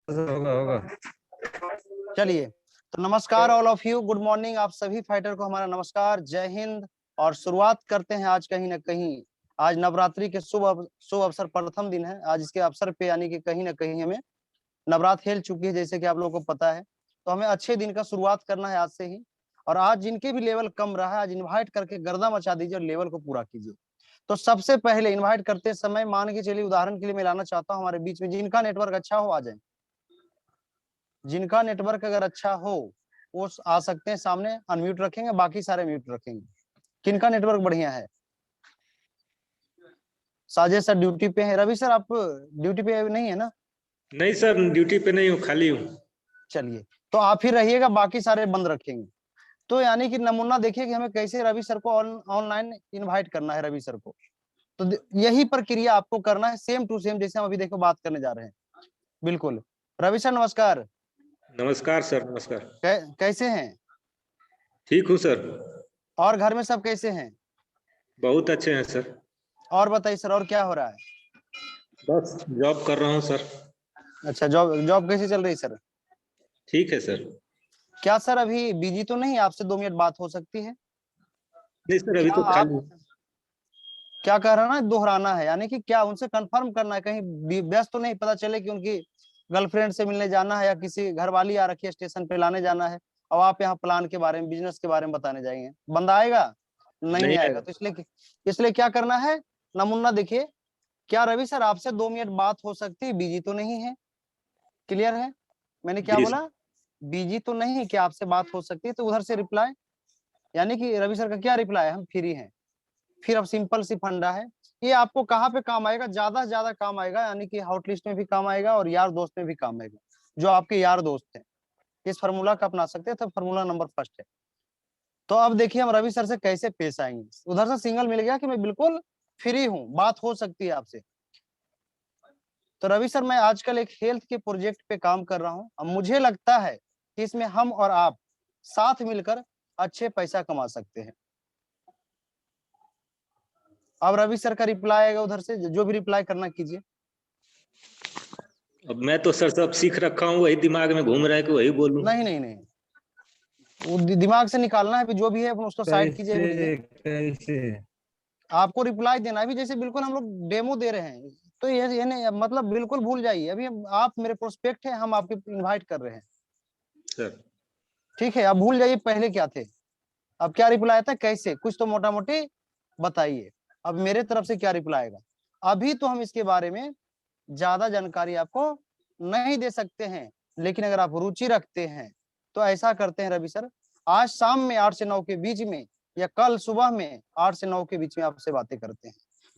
होगा होगा। चलिए, तो नमस्कार all of you, good morning. आप सभी फाइटर को हमारा नमस्कार, जय हिंद। और शुरुआत करते हैं आज कहीं ना कहीं, आज नवरात्रि के शुभ अवसर प्रथम दिन है आज। इसके अवसर पे यानी कि कहीं ना कहीं हमें नवरात्र खेल चुकी है, जैसे कि आप लोगों को पता है। तो हमें अच्छे दिन का शुरुआत करना है आज से ही। और आज जिनके भी लेवल कम रहा है, आज इन्वाइट करके गर्दा मचा दीजिए और लेवल को पूरा कीजिए। तो सबसे पहले इन्वाइट करते समय मान के चलिए, उदाहरण के लिए मैं लाना चाहता हूँ हमारे बीच में जिनका नेटवर्क अच्छा हो आ जाए। जिनका नेटवर्क अगर अच्छा हो वो आ सकते हैं सामने, अनम्यूट रखेंगे, बाकी सारे म्यूट रखेंगे। किनका नेटवर्क बढ़िया है? साजिद सर ड्यूटी पे है। रवि सर आप ड्यूटी पे नहीं है ना? नहीं सर, ड्यूटी पे नहीं हूँ, खाली हूँ। चलिए, तो आप ही रहिएगा, बाकी सारे बंद रखेंगे। तो यानी कि नमूना देखिए कि हमें कैसे रवि सर को ऑनलाइन इनवाइट करना है। रवि सर को तो यही प्रक्रिया आपको करना है, सेम टू सेम जैसे हम अभी देखो बात करने जा रहे हैं। बिल्कुल। रवि सर नमस्कार। नमस्कार सर, नमस्कार। कैसे हैं? ठीक हूँ सर। और घर में सब कैसे हैं? बहुत अच्छे हैं सर। और बताइए सर, और क्या हो रहा है? बस जॉब कर रहा हूँ सर। अच्छा, जॉब जॉब कैसी चल रही सर? ठीक है सर। क्या सर अभी बिजी तो नहीं? आपसे 2 मिनट बात हो सकती है नहीं सर, अभी क्या? तो आप खाली। क्या कह रहे हैं ना, दोहराना है यानी कि क्या उनसे कंफर्म करना है, कहीं व्यस्त तो नहीं, पता चले कि उनकी गर्लफ्रेंड से मिलने जाना है या किसी घरवाली आ रखी है स्टेशन पे लाने जाना है, और आप यहाँ प्लान के बारे में, बिजनेस के बारे में बताने जाएंगे। बंदा आएगा? नहीं नहीं आएगा। आएगा। तो इसलिए क्या करना है, नमूना देखिए। क्या रवि सर आपसे 2 मिनट बात हो सकती है? बिजी तो नहीं है? क्लियर है? मैंने क्या जी सर। बोला? बिजी तो नहीं है, क्या आपसे बात हो सकती है? तो उधर से रिप्लाई, यानी कि रवि सर का क्या रिप्लाई है, हम फ्री हैं। फिर अब सिंपल सी फंडा है, ये आपको कहाँ पे काम आएगा? ज्यादा से ज्यादा काम आएगा, यानी कि हॉट लिस्ट में भी काम आएगा और यार दोस्त में भी काम आएगा। जो आपके यार दोस्त हैं इस फार्मूला का अपना सकते हैं, तो फार्मूला नंबर फर्स्ट है। तो अब देखिए हम रवि सर से कैसे पेश आएंगे। उधर से सिग्नल मिल गया कि मैं बिल्कुल फ्री हूँ, बात हो सकती है आपसे। तो रवि सर मैं आजकल एक हेल्थ के प्रोजेक्ट पे काम कर रहा हूँ। अब मुझे लगता है कि इसमें हम और आप साथ मिलकर अच्छे पैसा कमा सकते हैं। अब रवि सर का रिप्लाई आएगा उधर से, जो भी रिप्लाई करना कीजिए। अब मैं तो सर सब सीख रखा हूँ, वही दिमाग में घूम रहा है कि वही बोलूँ। नहीं नहीं नहीं, वो दिमाग से निकालना है, जो भी है अपन उसको साइड कीजिए, भूलिए। कैसे? आपको रिप्लाई देना है अभी, जैसे बिल्कुल हम लोग डेमो दे रहे हैं। तो ये नहीं, मतलब बिल्कुल भूल जाइए। अभी आप मेरे प्रोस्पेक्ट है, हम आपके इनवाइट कर रहे हैं। सर ठीक है, अब भूल जाइए पहले क्या थे। अब क्या रिप्लाई आता है, कैसे, कुछ तो मोटा मोटी बताइए। अब मेरे तरफ से क्या रिप्लाई आएगा? अभी तो हम इसके बारे में ज्यादा जानकारी आपको नहीं दे सकते हैं, लेकिन अगर आप रुचि रखते हैं तो ऐसा करते हैं रवि सर, आज शाम में 8 से 9 के बीच में, या कल सुबह में 8 से 9 के बीच में आपसे बातें करते हैं।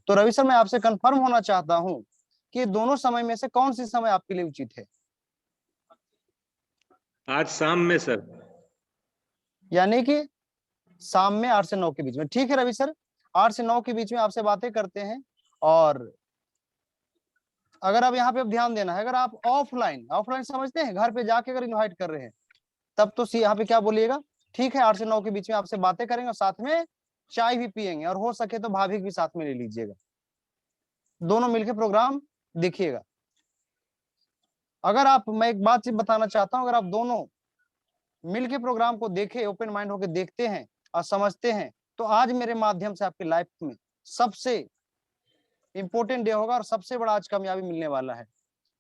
तो रवि सर मैं आपसे कंफर्म होना चाहता हूं कि दोनों समय में से कौन सी समय आपके लिए उचित है? आज शाम में सर। यानी कि शाम में 8 से 9 के बीच में। ठीक है रवि सर, 8 से 9 के बीच में आपसे बातें करते हैं। और अगर आप यहाँ पे अब ध्यान देना है, अगर आप ऑफलाइन ऑफलाइन समझते हैं, घर पे जाके अगर इन्वाइट कर रहे हैं, तब तो यहाँ पे क्या बोलिएगा, ठीक है 8 से 9 के बीच में आपसे बातें करेंगे और साथ में चाय भी पियेंगे, और हो सके तो भाभी भी साथ में ले लीजिएगा, दोनों मिलकर प्रोग्राम देखिएगा। अगर आप, मैं एक बात बताना चाहता हूं, अगर आप दोनों मिलके प्रोग्राम को देखे, ओपन माइंड होकर देखते हैं और समझते हैं, तो आज मेरे माध्यम से आपकी लाइफ में सबसे इंपॉर्टेंट डे होगा और सबसे बड़ा आज कामयाबी मिलने वाला है।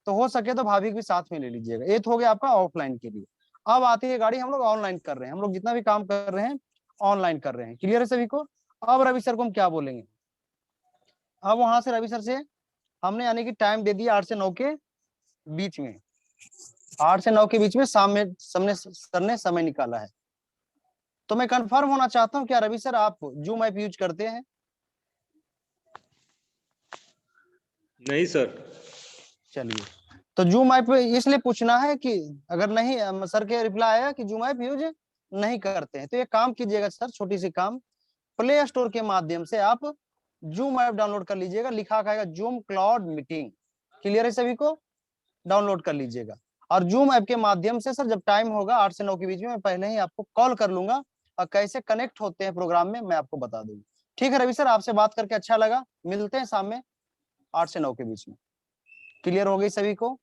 तो हो सके तो भाभी भी साथ में ले लीजिएगा। ये तो हो गया आपका ऑफलाइन के लिए। अब आती है गाड़ी, हम लोग ऑनलाइन कर रहे हैं, हम लोग जितना भी काम कर रहे हैं ऑनलाइन कर रहे हैं। क्लियर है सभी को? अब रवि सर को हम क्या बोलेंगे? अब वहां से रवि सर से हमने यानी कि टाइम दे दिया 8 से 9 के बीच में, 8 से 9 के बीच में शाम में सबने सर ने समय निकाला है। तो मैं कंफर्म होना चाहता हूँ, क्या रवि सर आप जूम ऐप यूज करते हैं? नहीं सर। चलिए, तो जूम ऐप इसलिए पूछना है कि अगर नहीं, सर के रिप्लाई आया कि जूम ऐप यूज नहीं करते हैं, तो ये काम कीजिएगा सर, छोटी सी काम, प्ले स्टोर के माध्यम से आप जूम ऐप डाउनलोड कर लीजिएगा। लिखा आएगा जूम क्लाउड मीटिंग। क्लियर है सभी को? डाउनलोड कर लीजिएगा। और जूम ऐप के माध्यम से सर जब टाइम होगा 8 से 9 के बीच में, मैं पहले ही आपको कॉल कर लूंगा, और कैसे कनेक्ट होते हैं प्रोग्राम में मैं आपको बता दूंगा। ठीक है रवि सर, आपसे बात करके अच्छा लगा, मिलते हैं शाम में 8 से 9 के बीच में। क्लियर हो गई सभी को?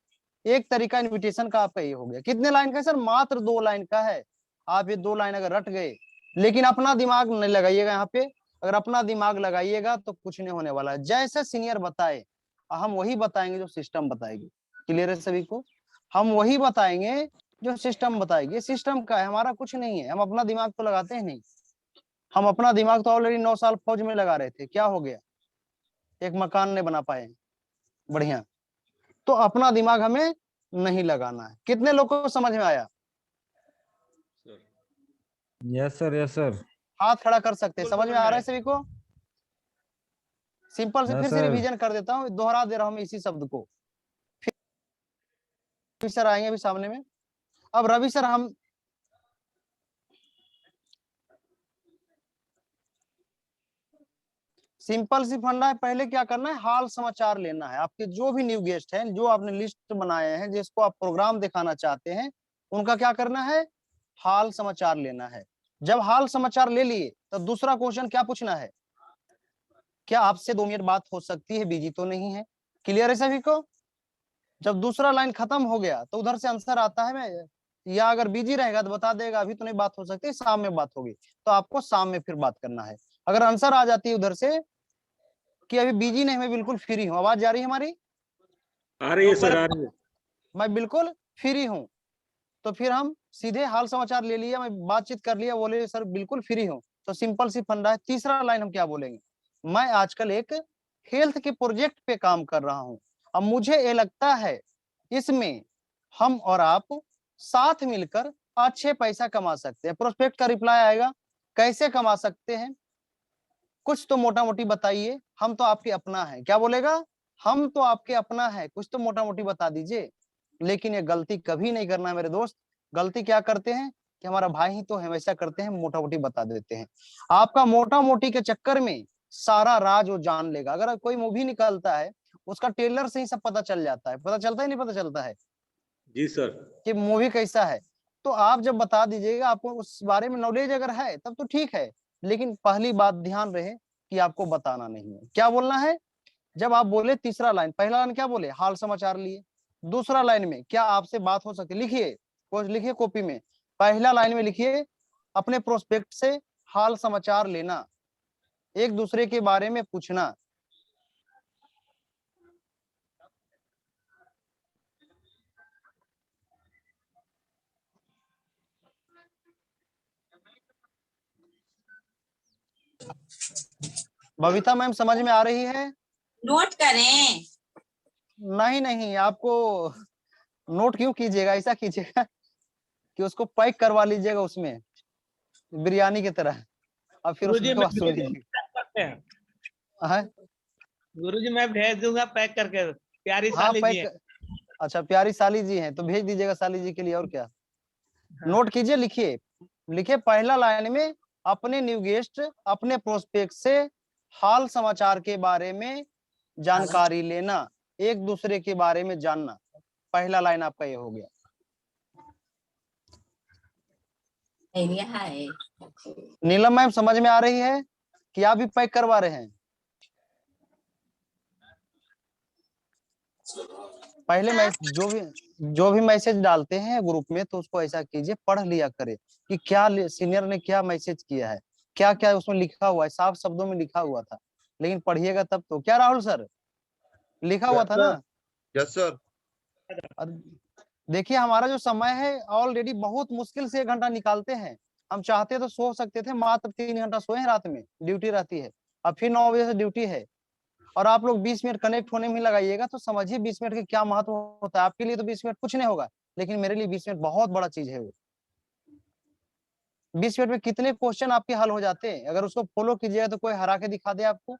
एक तरीका इन्विटेशन का आपका ये हो गया। कितने लाइन का है सर? मात्र 2 लाइन का है। आप ये 2 लाइन अगर रट गए, लेकिन अपना दिमाग नहीं लगाइएगा यहाँ पे। अगर अपना दिमाग लगाइएगा तो कुछ नहीं होने वाला है। जैसे सीनियर बताए हम वही बताएंगे जो सिस्टम बताएगी। क्लियर है सभी को? हम वही बताएंगे जो सिस्टम बताएगी। सिस्टम का है, हमारा कुछ नहीं है। हम अपना दिमाग तो लगाते हैं नहीं। हम अपना दिमाग तो ऑलरेडी 9 साल फौज में लगा रहे थे, क्या हो गया? एक मकान नहीं बना पाए बढ़िया। तो अपना दिमाग हमें नहीं लगाना है। कितने लोगों को समझ में आया? Yes sir, yes sir. हाथ खड़ा कर सकते हैं। समझ में आ रहा है सभी को? सिंपल से हाँ फिर से सर। रिवीजन कर देता हूँ, दोहरा दे रहा हूँ मैं इसी शब्द को। फिर सर आएंगे अभी सामने में। अब रवि सर, हम सिंपल सी फंडा है। पहले क्या करना है? हाल समाचार लेना है। आपके जो भी न्यू गेस्ट हैं, जो आपने लिस्ट बनाए हैं, जिसको आप प्रोग्राम दिखाना चाहते हैं, उनका क्या करना है? हाल समाचार लेना है। जब हाल समाचार ले लिए तो दूसरा क्वेश्चन क्या पूछना है? क्या आपसे 2 मिनट बात हो सकती है? बिजी तो नहीं है? क्लियर है सभी को? जब दूसरा लाइन खत्म हो गया तो उधर से आंसर आता है, मैं या अगर बिजी रहेगा तो बता देगा अभी तो नहीं बात हो सकती, शाम में बात होगी। तो आपको शाम में फिर बात करना है। अगर आंसर आ जाती है उधर से कि अभी बिजी नहीं, मैं बिल्कुल फ्री हूँ, आवाज जा रही है हमारी? आ रही है सर, आ रही है। मैं बिल्कुल फ्री हूँ, तो फिर हम सीधे हाल समाचार ले लिया, मैं बातचीत कर लिया, बोले सर बिल्कुल फ्री हूँ, तो सिंपल सी फंडा है। तीसरा लाइन हम क्या बोलेंगे? मैं आजकल एक हेल्थ के प्रोजेक्ट पे काम कर रहा हूँ। अब मुझे ये लगता है इसमें हम और आप साथ मिलकर अच्छे पैसा कमा सकते हैं। प्रोस्पेक्ट का रिप्लाई आएगा, कैसे कमा सकते हैं? कुछ तो मोटा मोटी बताइए, हम तो आपके अपना है। क्या बोलेगा? हम तो आपके अपना है, कुछ तो मोटा मोटी बता दीजिए। लेकिन ये गलती कभी नहीं करना है मेरे दोस्त। गलती क्या करते हैं कि हमारा भाई ही तो हमेशा करते हैं, मोटा मोटी बता देते हैं। आपका मोटा मोटी के चक्कर में सारा राज वो जान लेगा। अगर कोई मूवी निकलता है, उसका ट्रेलर से ही सब पता चल जाता है। पता चलता है नहीं पता चलता है जी सर। कि मूवी कैसा है? तो आप जब बता दीजिएगा, आपको उस बारे में नॉलेज अगर है तब तो ठीक है। लेकिन पहली बात ध्यान रहे कि आपको बताना नहीं है। क्या बोलना है? जब आप बोले तीसरा लाइन, पहला लाइन क्या बोले? हाल समाचार लिए। दूसरा लाइन में क्या आपसे बात हो सकती? लिखिए, कुछ लिखिए कॉपी में। पहला लाइन में लिखिए अपने प्रोस्पेक्ट से हाल समाचार लेना, एक दूसरे के बारे में पूछना। बबीता मैम समझ में आ रही है? नोट करें? नहीं नहीं, आपको नोट क्यों कीजिएगा? ऐसा कीजिएगा कि उसको पैक करवा लीजिएगा उसमें, बिरयानी की तरह, और फिर गुरुजी उसके मैं बाद सुन लीजिएगा। हाँ गुरुजी मैं भेज दूंगा पैक करके। प्यारी हाँ साली जी पैक। हैं। अच्छा प्यारी साली जी हैं तो भेज दीजिएगा साली जी के लिए, और क्या। हाँ। नोट कीजिए, लिखिए। लिखिए पहला लाइन में अपने न्यू गेस्ट, अपने प्रोस्पेक्ट से हाल समाचार के बारे में जानकारी लेना, एक दूसरे के बारे में जानना। पहला लाइन आपका ये हो गया। नीलम मैम समझ में आ रही है कि आप भी पैक करवा रहे हैं? पहले मैं जो भी मैसेज डालते हैं ग्रुप में, तो उसको ऐसा कीजिए, पढ़ लिया करे कि क्या सीनियर ने क्या मैसेज किया है, क्या क्या उसमें लिखा हुआ है। साफ शब्दों में लिखा हुआ था, लेकिन पढ़िएगा तब तो। क्या राहुल सर, लिखा हुआ था ना? Yes sir. देखिए हमारा जो समय है ऑलरेडी बहुत मुश्किल से 1 घंटा निकालते हैं। हम चाहते तो सो सकते थे, मात्र 3 घंटा सोए रात में, ड्यूटी रहती है। अब फिर 9 बजे से ड्यूटी है, और आप लोग 20 मिनट कनेक्ट होने में लगाइएगा, तो समझिए 20 मिनट के क्या महत्व होता है। आपके लिए तो 20 मिनट कुछ नहीं होगा, लेकिन मेरे लिए 20 मिनट बहुत बड़ा चीज है। वो 20 मिनट में कितने क्वेश्चन आपके हल हो जाते हैं, अगर उसको फॉलो कीजिएगा तो कोई हरा के दिखा दे आपको।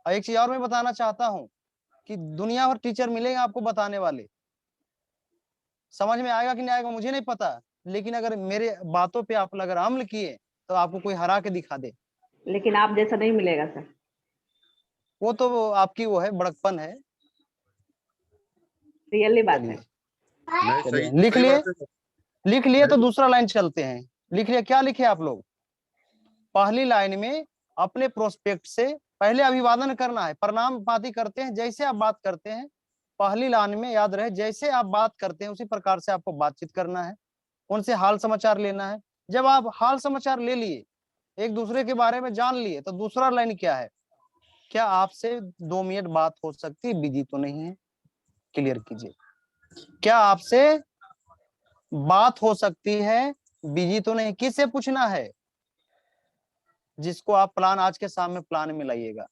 और एक चीज और मैं बताना चाहता हूँ कि दुनिया भर टीचर मिलेंगे आपको बताने वाले। समझ में आएगा कि नहीं आएगा मुझे नहीं पता, लेकिन अगर मेरे बातों पे आप अगर अमल किए तो आपको कोई हरा के दिखा दे। लेकिन आप जैसा नहीं मिलेगा सर। वो तो आपकी वो है, बड़कपन है। रियली बात है। चलिए लिख लिए, लिख लिए तो दूसरा लाइन चलते हैं। लिख लिया? क्या लिखे आप लोग? पहली लाइन में अपने प्रोस्पेक्ट से पहले अभिवादन करना है, प्रणाम पाती करते हैं, जैसे आप बात करते हैं पहली लाइन में याद रहे, जैसे आप बात करते हैं उसी प्रकार से आपको बातचीत करना है, उनसे हाल समाचार लेना है। जब आप हाल समाचार ले लिए, एक दूसरे के बारे में जान लिए, तो दूसरा लाइन क्या है, क्या आपसे 2 मिनट बात हो सकती है, बिजी तो नहीं है? क्लियर कीजिए, क्या आपसे बात हो सकती है, बिजी तो नहीं? किससे पूछना है? जिसको आप प्लान आज के सामने प्लान में लाइएगा।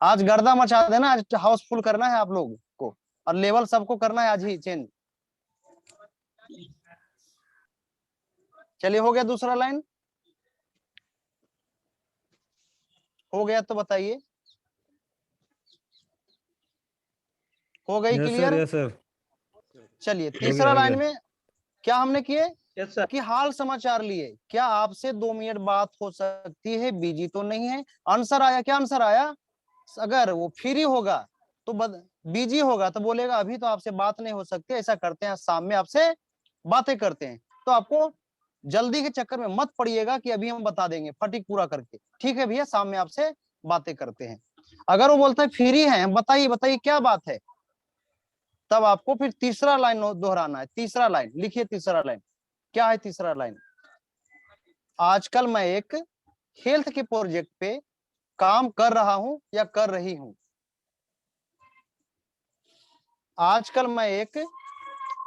आज गर्दा मचा देना, आज हाउसफुल करना है आप लोग को, और लेवल सबको करना है आज ही चेंज। चलिए, हो गया दूसरा लाइन? हो गया तो बताइए, हो गई yes sir, clear? Yes sir. चलिए, गया, तीसरा हो लाइन गया। में क्या हमने किए यस सर। कि हाल समाचार लिए, क्या आपसे 2 मिनट बात हो सकती है, बिजी तो नहीं है? आंसर आया, क्या आंसर आया? अगर वो फ्री होगा तो बिजी होगा तो बोलेगा अभी तो आपसे बात नहीं हो सकती, ऐसा करते हैं शाम में आपसे बातें करते हैं। तो आपको जल्दी के चक्कर में मत पड़िएगा कि अभी हम बता देंगे, फटीक पूरा करके, ठीक है भैया, शाम में आपसे बातें करते हैं। अगर वो बोलता है फ्री है, बताइए बताइए क्या बात है, तब आपको फिर तीसरा लाइन दोहराना है। तीसरा लाइन लिखिए, तीसरा लाइन क्या है? तीसरा लाइन, आजकल मैं एक हेल्थ के प्रोजेक्ट पे काम कर रहा हूं या कर रही हूं। आजकल मैं एक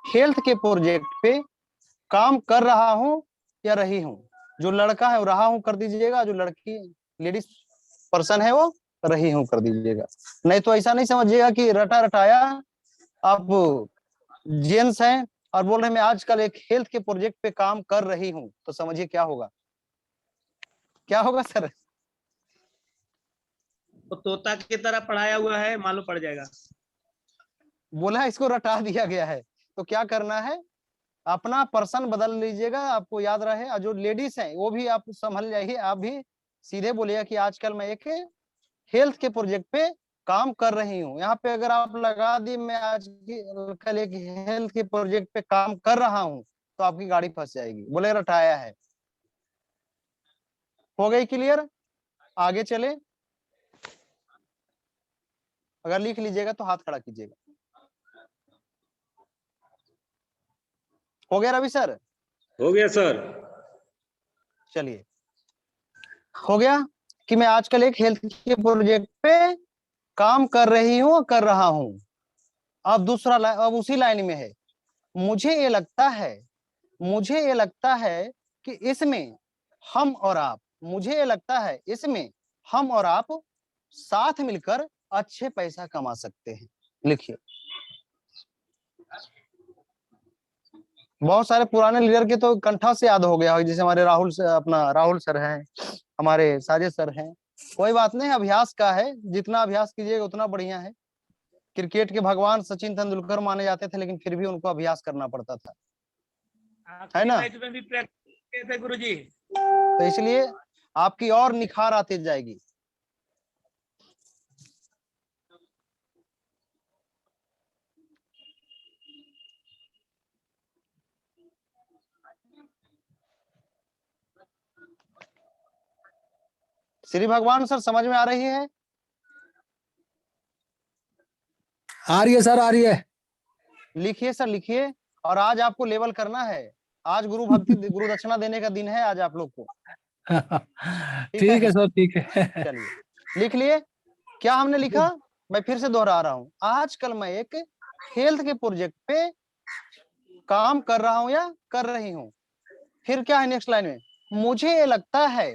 हेल्थ के प्रोजेक्ट पे काम कर रहा हूं या रही हूं। जो लड़का है वो रहा हूं कर दीजिएगा, जो लड़की लेडीज पर्सन है वो रही हूं कर दीजिएगा। नहीं तो ऐसा नहीं समझिएगा कि रटा रटाया आप जेंट्स हैं और बोल रहे हैं मैं आजकल एक हेल्थ के प्रोजेक्ट पे काम कर रही हूं, तो समझिए क्या होगा, क्या होगा सर? वो तोता की तरह पढ़ाया हुआ है, मालूम पड़ जाएगा। बोला इसको रटा दिया गया है, तो क्या करना है, अपना पर्सन बदल लीजिएगा, आपको याद रहे। और जो लेडीज हैं वो भी आप संभल जाइए, आप भी सीधे बोलिएगा कि आजकल मैं एक हेल्थ के प्रोजेक्ट पे काम कर रही हूँ। यहाँ पे अगर आप लगा दी मैं आज कल एक हेल्थ के प्रोजेक्ट पे काम कर रहा हूँ, तो आपकी गाड़ी फंस जाएगी, बोले रटाया है। हो गई क्लियर? आगे चले, अगर लिख लीजिएगा तो हाथ खड़ा कीजिएगा। हो गया रवि सर? हो गया सर। चलिए, हो गया कि मैं आजकल एक हेल्थ के प्रोजेक्ट पे काम कर रही हूँ, कर रहा हूँ। अब दूसरा अब उसी लाइन में है, मुझे ये लगता है, मुझे ये लगता है कि इसमें हम और आप, मुझे ये लगता है इसमें हम और आप साथ मिलकर अच्छे पैसा कमा सकते हैं। लिखिए, बहुत सारे पुराने लीडर के तो कंठा से याद हो गया हो, जैसे हमारे राहुल सर, अपना राहुल सर हैं, हमारे साजिद सर हैं। कोई बात नहीं, अभ्यास का है, जितना अभ्यास कीजिएगा उतना बढ़िया है। क्रिकेट के भगवान सचिन तेंदुलकर माने जाते थे, लेकिन फिर भी उनको अभ्यास करना पड़ता था, है ना? मैच में भी प्रैक्टिस किए थे गुरुजी। तो इसलिए आपकी और निखार आती जाएगी। श्री भगवान सर समझ में आ रही है? आ रही है सर, आ रही है। लिखिए सर, लिखिए। और आज आपको लेवल करना है, आज गुरु भक्ति गुरु दक्षिणा देने का दिन है आज आप लोग को। ठीक है सर, ठीक है। चलिए, लिख लिए? क्या हमने लिखा, मैं फिर से दोहरा रहा हूं, आजकल मैं एक हेल्थ के प्रोजेक्ट पे काम कर रहा हूं या कर रही हूं। फिर क्या है नेक्स्ट लाइन में, मुझे ये लगता है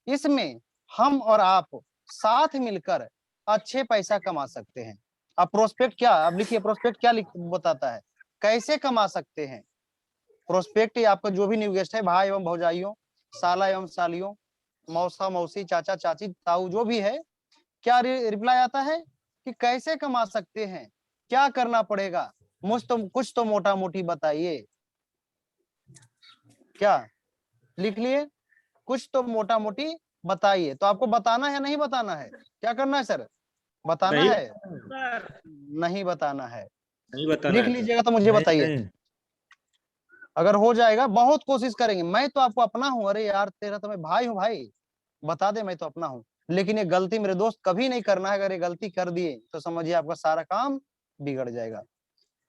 इसमें हम और आप साथ मिलकर अच्छे पैसा कमा सकते हैं। अब प्रोस्पेक्ट क्या, अब लिखिए प्रोस्पेक्ट क्या बताता है, कैसे कमा सकते हैं। प्रोस्पेक्ट आपका जो भी न्यू गेस्ट है, भाई एवं भौजाइयों, साला एवं सालियों, मौसा मौसी, चाचा चाची, ताऊ, जो भी है, क्या रिप्लाई आता है कि कैसे कमा सकते हैं, क्या करना पड़ेगा, कुछ तो मोटा मोटी बताइए। क्या लिख लिए, कुछ तो मोटा मोटी बताइए। तो आपको बताना है नहीं बताना है, क्या करना है सर, बताना नहीं है सर नहीं बताना है? नहीं बताना लिख है सर। लीजिएगा तो मुझे नहीं, बताइए। नहीं। अगर हो जाएगा, बहुत कोशिश करेंगे, मैं तो आपको अपना हूं, अरे यार तेरा तो मैं भाई हूं भाई, बता दे मैं तो अपना हूं। लेकिन ये गलती मेरे दोस्त कभी नहीं करना है, अगर ये गलती कर दिए तो समझिए आपका सारा काम बिगड़ जाएगा।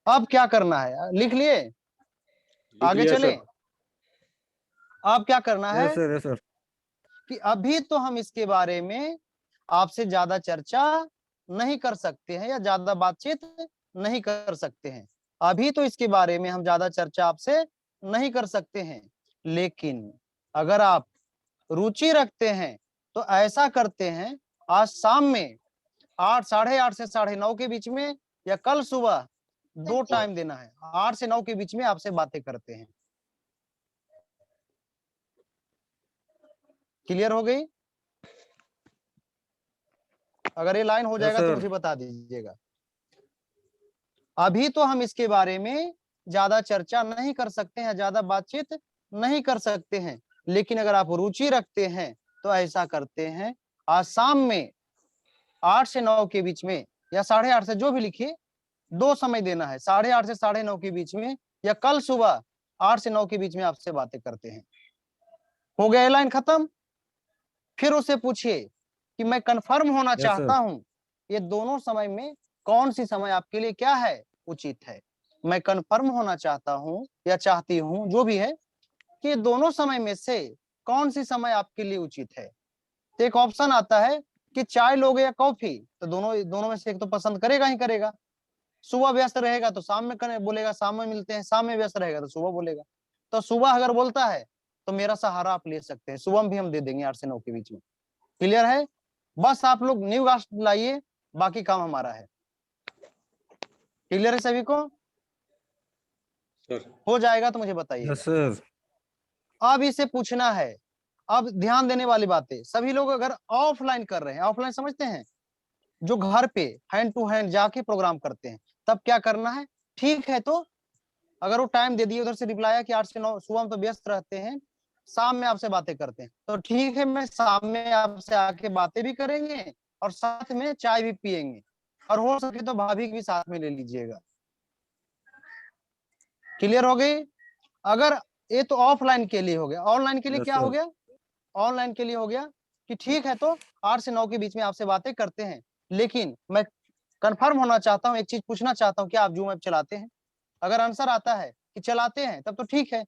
अब क्या करना है, लिख लिए, आगे लिया चले। सर। अब क्या करना है यस सर, यस सर। कि अभी तो हम इसके बारे में आपसे ज्यादा चर्चा नहीं कर सकते हैं या ज्यादा बातचीत नहीं कर सकते हैं। अभी तो इसके बारे में हम ज्यादा चर्चा आपसे नहीं कर सकते हैं, लेकिन अगर आप रुचि रखते हैं तो ऐसा करते हैं, आज शाम में 8, 8:30 से 9:30 के बीच में या कल सुबह 2 टाइम देना है, 8 से 9 के बीच में आपसे बातें करते हैं। क्लियर हो गई? अगर ये लाइन हो जाएगा तो सर। मुझे बता दीजिएगा। अभी तो हम इसके बारे में ज्यादा चर्चा नहीं कर सकते हैं, ज्यादा बातचीत नहीं कर सकते हैं, लेकिन अगर आप रुचि रखते हैं तो ऐसा करते हैं, आज शाम में 8 से 9 के बीच में या 8:30 से, जो भी लिखिए, 2 समय देना है, 8:30 से 9:30 के बीच में या कल सुबह 8 से 9 के बीच में आपसे बातें करते हैं। हो गया ये लाइन खत्म? फिर उसे पूछिए कि मैं कंफर्म होना Yes, चाहता sir. हूं, ये दोनों समय में कौन सी समय आपके लिए क्या है, उचित है। मैं कंफर्म होना चाहता हूं या चाहती हूं, जो भी है, कि ये दोनों समय में से कौन सी समय आपके लिए उचित है। तो एक ऑप्शन आता है कि चाय लोगे या कॉफी, तो दोनों में से एक तो पसंद करेगा ही करेगा। सुबह व्यस्त रहेगा तो शाम में बोलेगा शाम में मिलते हैं, शाम में व्यस्त रहेगा तो सुबह बोलेगा। तो सुबह अगर बोलता है तो मेरा सहारा आप ले सकते हैं, सुबह में भी हम दे देंगे 8 से 9 के बीच में। क्लियर है? बस आप लोग न्यू कास्ट लाइए, बाकी काम हमारा है। क्लियर है सभी को? सर हो जाएगा तो मुझे बताइए। Yes sir. अब इसे पूछना है, अब ध्यान देने वाली बातें, सभी लोग अगर ऑफलाइन कर रहे हैं, ऑफलाइन समझते हैं, जो घर पे हैंड टू हैंड जाके प्रोग्राम करते हैं, तब क्या करना है, ठीक है तो अगर वो टाइम दे दिए, उधर से रिप्लाई आया कि 8 से 9 सुबह में तो व्यस्त रहते हैं, शाम में आपसे बातें करते हैं, तो ठीक है, मैं शाम में आपसे आके बातें भी करेंगे और साथ में चाय भी पियेंगे, और हो सके तो भाभी भी साथ में ले लीजिएगा। क्लियर हो गई? अगर ये तो ऑफलाइन के लिए हो गया, ऑनलाइन के लिए Yes, क्या हो sir. गया, ऑनलाइन के लिए हो गया कि ठीक है तो 8 से 9 के बीच में आपसे बातें करते हैं, लेकिन मैं कंफर्म होना चाहता हूं, एक चीज पूछना चाहता हूं, क्या आप जूम ऐप चलाते हैं? अगर आंसर आता है कि चलाते हैं तब तो ठीक है,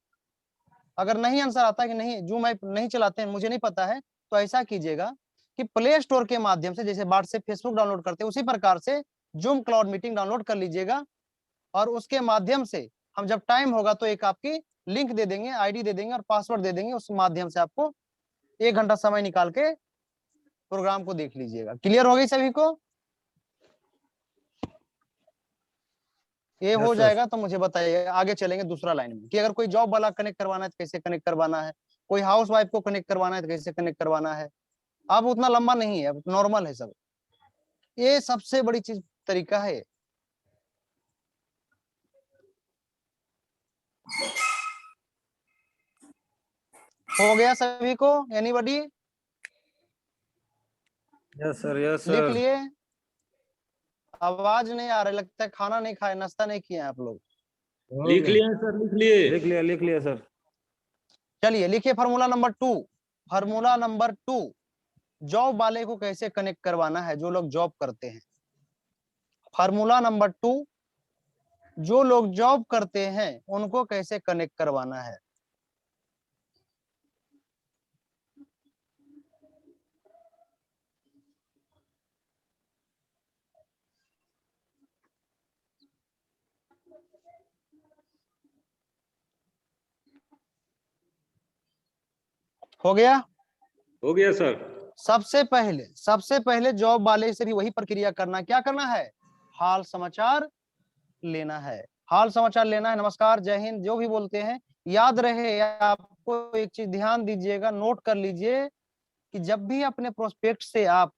अगर नहीं आंसर आता है कि नहीं जूम ऐप नहीं चलाते हैं, मुझे नहीं पता है, तो ऐसा कीजिएगा कि प्ले स्टोर के माध्यम से, जैसे व्हाट्सएप फेसबुक डाउनलोड करते हैं, उसी प्रकार से जूम क्लाउड मीटिंग डाउनलोड कर लीजिएगा, और उसके माध्यम से हम जब टाइम होगा तो एक आपकी लिंक दे देंगे, आईडी दे देंगे और पासवर्ड दे देंगे, उस माध्यम से आपको 1 घंटा समय निकाल के प्रोग्राम को देख लीजिएगा। क्लियर हो गई सभी को? ये Yes, हो sir. जाएगा तो मुझे बताइए, आगे चलेंगे दूसरा लाइन में, कि अगर कोई जॉब वाला कनेक्ट करवाना है तो कैसे कनेक्ट करवाना है, कोई हाउस वाइफ को कनेक्ट करवाना है तो कैसे कनेक्ट करवाना है। अब उतना लंबा नहीं है, अब नॉर्मल है सब, ये सबसे बड़ी चीज तरीका है। हो गया सभी को? एनीबॉडी? Yes, sir. Yes, लिख sir. लिए? आवाज नहीं आ रही, लगता है खाना नहीं खाए, नाश्ता नहीं किए आप लोग। लिख Okay. लिए सर, लिख लिए। सर। चलिए लिखिए formula number 2। Formula number 2, job वाले को कैसे कनेक्ट करवाना है, जो लोग जॉब करते हैं। फार्मूला नंबर 2, जो लोग जॉब करते हैं उनको कैसे कनेक्ट करवाना है। हो गया? हो गया सर। सबसे पहले जॉब वाले से भी वही प्रक्रिया करना, क्या करना है, हाल समाचार लेना है, हाल समाचार लेना है, नमस्कार, जय हिंद, जो भी बोलते हैं। याद रहे, आपको एक चीज ध्यान दीजिएगा, नोट कर लीजिए, कि जब भी अपने प्रोस्पेक्ट से आप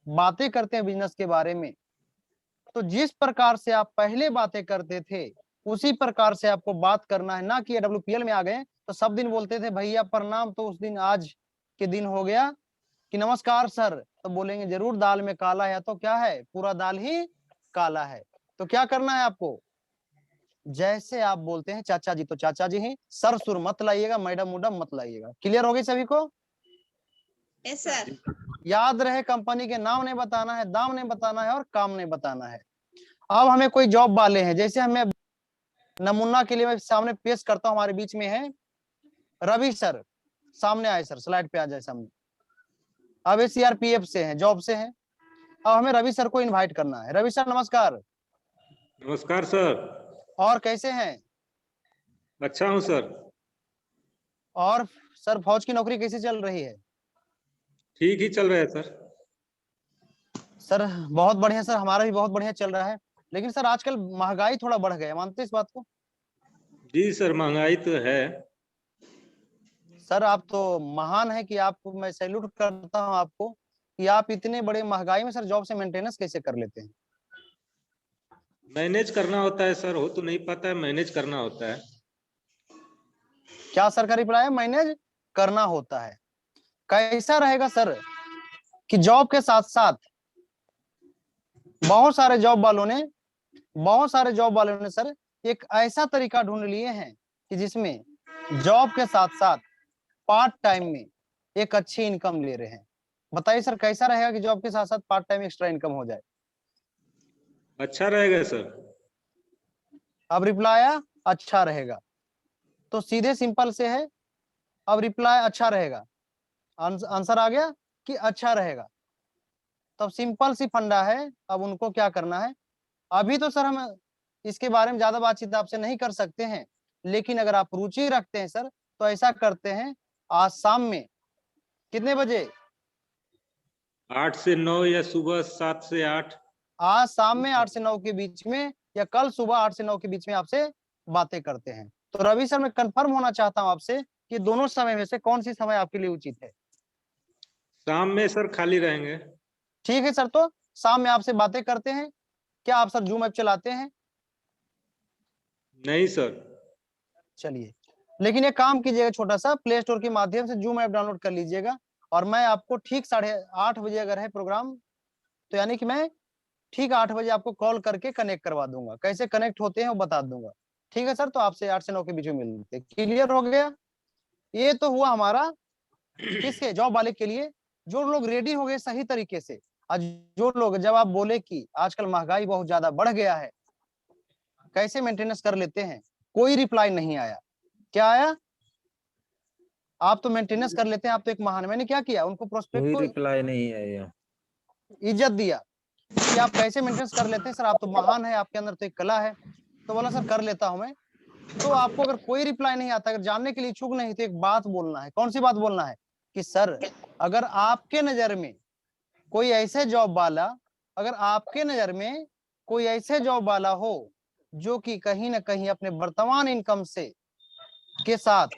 बातें करते हैं बिजनेस के बारे में, तो जिस प्रकार से आप पहले बातें करते थे उसी प्रकार से आपको बात करना है, ना कि WPL में आ गए तो सब दिन बोलते थे भैया प्रणाम, तो उस दिन आज के दिन हो गया कि नमस्कार सर, तो बोलेंगे जरूर दाल में काला है, तो क्या है, पूरा दाल ही काला है। तो क्या करना है आपको, जैसे आप बोलते हैं चाचा जी तो चाचा जी ही, सर सुर मत लाइएगा, मैडम उडम मत लाइएगा। क्लियर हो गई सभी को? Yes sir. याद रहे, कंपनी के नाम नहीं बताना है, दाम नहीं बताना है और काम नहीं बताना है। अब हमें कोई जॉब वाले हैं, जैसे हमें नमूना के लिए मैं सामने पेश करता हूं। हमारे बीच में है रवि सर, सामने आए सर, स्लाइड पे आ जाए सामने। अब ये सीआरपीएफ से हैं, जॉब से हैं। अब हमें रवि सर को इनवाइट करना है। रवि सर नमस्कार। नमस्कार सर। और कैसे हैं? अच्छा हूँ सर। और सर फौज की नौकरी कैसी चल रही है? ठीक ही चल रहा है सर। सर बहुत बढ़िया सर, हमारा भी बहुत बढ़िया चल रहा है। लेकिन सर आजकल महंगाई थोड़ा बढ़ गया, मानते हैं इस बात को? जी सर, महंगाई तो है। सर आप तो महान है कि आप, मैं सैल्यूट करता हूं आपको कि आप इतने बड़े महंगाई में सर जॉब से मेंटेनेंस कैसे कर लेते हैं? मैनेज करना होता है सर, हो तो नहीं पाता है, मैनेज करना होता है। क्या सर का रिप्लाई है? मैनेज करना होता है। कैसा रहेगा सर कि जॉब के साथ साथ बहुत सारे जॉब वालों ने सर एक ऐसा तरीका ढूंढ लिए हैं कि जिसमें जॉब के साथ साथ पार्ट टाइम में एक अच्छी इनकम ले रहे हैं। बताइए सर कैसा रहेगा कि जॉब के साथ साथ पार्ट टाइम एक्स्ट्रा इनकम हो जाए? अच्छा रहेगा सर। अब रिप्लाई आया अच्छा रहेगा, तो सीधे सिंपल से है। अब रिप्लाई अच्छा रहेगा, आंसर आ गया कि अच्छा रहेगा। तब सिंपल सी फंडा है, अब उनको क्या करना है। अभी तो सर हम इसके बारे में ज्यादा बातचीत आपसे नहीं कर सकते हैं, लेकिन अगर आप रुचि रखते हैं सर तो ऐसा करते हैं, आज शाम में कितने बजे? 8 से 9 या सुबह 7 से 8। आज शाम में 8 से 9 के बीच में या कल सुबह 8 से 9 के बीच में आपसे बातें करते हैं। तो रवि सर मैं कंफर्म होना चाहता हूं आपसे कि दोनों समय में से कौन सी समय आपके लिए उचित है? शाम में सर खाली रहेंगे। ठीक है सर, तो शाम में आपसे बातें करते हैं। क्या आप सर जूम ऐप चलाते हैं? नहीं सर। चलिए, लेकिन एक काम कीजिएगा, छोटा सा प्ले स्टोर के माध्यम से जूम ऐप डाउनलोड कर लीजिएगा, और मैं आपको ठीक 8:30 बजे अगर है प्रोग्राम, तो यानी कि मैं ठीक 8 बजे आपको कॉल करके कनेक्ट करवा दूंगा। कैसे कनेक्ट होते हैं वो बता दूंगा। ठीक है सर, तो आपसे 8 से 9 के बीच में मिलते हैं। क्लियर हो गया? ये तो हुआ हमारा किसके, जॉब वाले के लिए। जो लोग रेडी हो गए सही तरीके से, आज जो लोग, जब आप बोले कि आजकल महंगाई बहुत ज्यादा बढ़ गया है, कैसे मेंटेनेंस कर लेते हैं, कोई रिप्लाई नहीं आया। क्या आया? आप तो मेंटेनेंस कर लेते हैं, आप तो एक महान। मैंने क्या किया, उनको प्रोस्पेक्ट कोई को रिप्लाई नहीं आया। इज्जत दिया कि आप कैसे मेंटेनेंस कर लेते हैं सर, आप तो महान है, आपके अंदर तो एक कला है। तो बोला सर कर लेता हूं मैं। तो आपको अगर कोई रिप्लाई नहीं आता, अगर जानने के लिए इच्छुक नहीं, तो एक बात बोलना है। कौन सी बात बोलना है? कि सर अगर आपके नजर में कोई ऐसे जॉब वाला, अगर आपके नजर में कोई ऐसे जॉब वाला हो जो कि कहीं ना कहीं अपने वर्तमान इनकम से के साथ,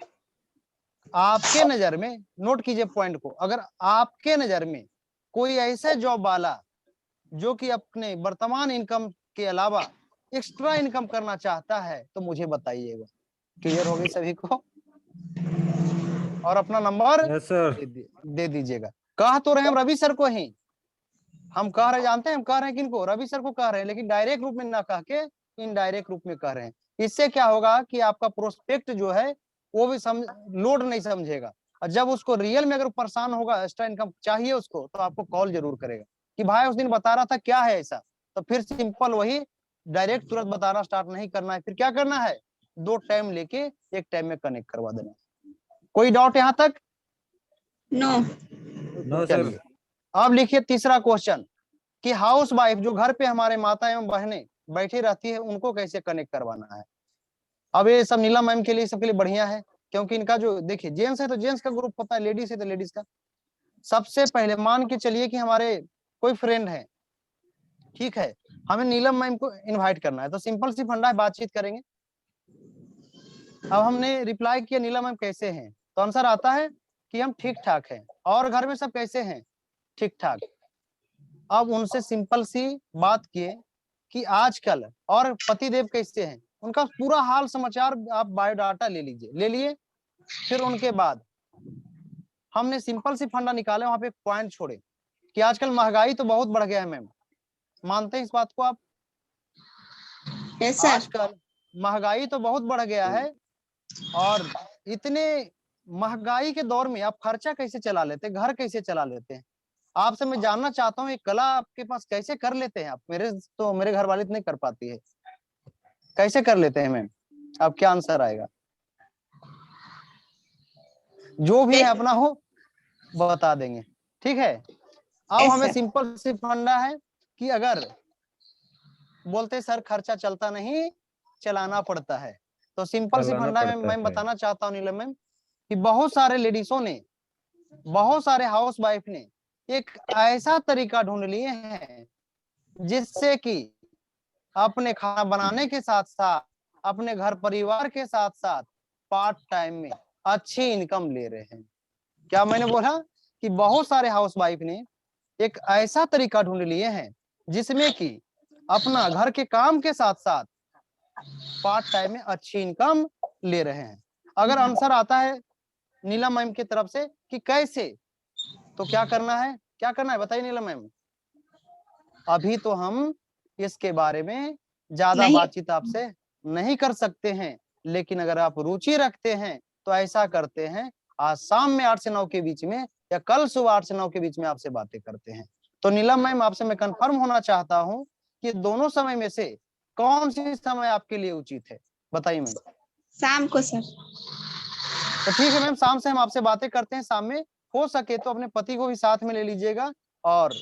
आपके नजर में, नोट कीजिए पॉइंट को, अगर आपके नजर में कोई ऐसे जॉब वाला जो कि अपने वर्तमान इनकम के अलावा एक्स्ट्रा इनकम करना चाहता है, तो मुझे बताइएगा। क्लियर हो गई सभी को? और अपना नंबर यस सर। दे दीजिएगा। कह तो रहे हम रवि सर को ही, हम कह रहे, जानते हैं हम कह रहे हैं किनको? रवि सर को कह रहे हैं, लेकिन डायरेक्ट रूप में ना कह के इनडायरेक्ट रूप में कह रहे हैं। इससे क्या होगा कि आपका प्रोस्पेक्ट जो है वो भी लोड नहीं समझेगा, और जब उसको रियल में अगर परेशान होगा, एक्स्ट्रा इनकम चाहिए उसको, तो आपको कॉल जरूर करेगा कि भाई उस दिन बता रहा था क्या है ऐसा। तो फिर सिंपल वही, डायरेक्ट तुरंत बताना स्टार्ट नहीं करना है। फिर क्या करना है, 2 टाइम लेके एक टाइम में कनेक्ट करवा देना। कोई डाउट यहाँ तक? नो। No sir. चलिए, अब लिखिए तीसरा क्वेश्चन कि हाउस वाइफ जो घर पे हमारे माता एवं बहनें बैठी रहती है, उनको कैसे कनेक्ट करवाना है। अब ये सब नीलम मैम के लिए, सबके लिए बढ़िया है, क्योंकि इनका जो, देखिए जेंट्स है तो जेंट्स का ग्रुप पता है, लेडीज है तो लेडीज का। सबसे पहले मान के चलिए कि हमारे कोई फ्रेंड है, ठीक है, हमें नीलम मैम को इनवाइट करना है, तो सिंपल सी फंडा है, बातचीत करेंगे। अब हमने रिप्लाई किया नीलम मैम कैसे हैं, तो आंसर आता है कि हम ठीक ठाक हैं। और घर में सब कैसे हैं? ठीक ठाक। अब उनसे सिंपल सी बात किए कि आजकल और पतिदेव कैसे हैं, उनका पूरा हाल समाचार आप बायोडाटा ले लीजिए, ले लिए। फिर उनके बाद हमने सिंपल सी फंडा निकाले, वहां पे एक पॉइंट छोड़े कि आजकल महंगाई तो बहुत बढ़ गया है मैम, मानते हैं इस बात को आप? Yes sir. आजकल महंगाई तो बहुत बढ़ गया है, और इतने महंगाई के दौर में आप खर्चा कैसे चला लेते हैं, घर कैसे चला लेते हैं? आपसे मैं जानना चाहता हूँ, एक कला आपके पास कैसे कर लेते हैं आप? मेरे घर वाले नहीं कर पाती है, कैसे कर लेते हैं मैम? अब क्या आंसर आएगा? जो भी है अपना हो बता देंगे, ठीक है। अब Yes, हमें sir. सिंपल सी फंडा है कि अगर बोलते सर खर्चा चलता नहीं चलाना पड़ता है, तो सिंपल सी चलाना फंडा में पड़ता मैं है। बताना चाहता हूँ नीलम मैम कि बहुत सारे लेडीजों ने, बहुत सारे हाउस वाइफ ने एक ऐसा तरीका ढूंढ लिए हैं जिससे कि अपने खाना बनाने के साथ साथ अपने घर परिवार के साथ साथ पार्ट टाइम में अच्छी इनकम ले रहे हैं। क्या मैंने बोला कि बहुत सारे हाउस वाइफ ने एक ऐसा तरीका ढूंढ लिए हैं जिसमें कि अपना घर के काम के साथ साथ पार्ट टाइम में अच्छी इनकम ले रहे हैं। अगर आंसर आता है नीलम मैम की तरफ से कि कैसे, तो क्या करना है, क्या करना है बताइए नीलम मैम। अभी तो हम इसके बारे में ज्यादा नहीं। बातचीत आपसे नहीं कर सकते हैं, लेकिन अगर आप रुचि रखते हैं तो ऐसा करते हैं, आज शाम में 8 से 9 के बीच में या कल सुबह 8 से 9 के बीच में आपसे बातें करते हैं। तो नीलम मैम आपसे मैं कंफर्म होना चाहता हूं कि दोनों समय में से कौन सी समय आपके लिए उचित है, बताइए मैम। शाम को सर। तो ठीक है मैम, शाम से हम आपसे बातें करते हैं। शाम में हो सके तो अपने पति को भी साथ में ले लीजिएगा और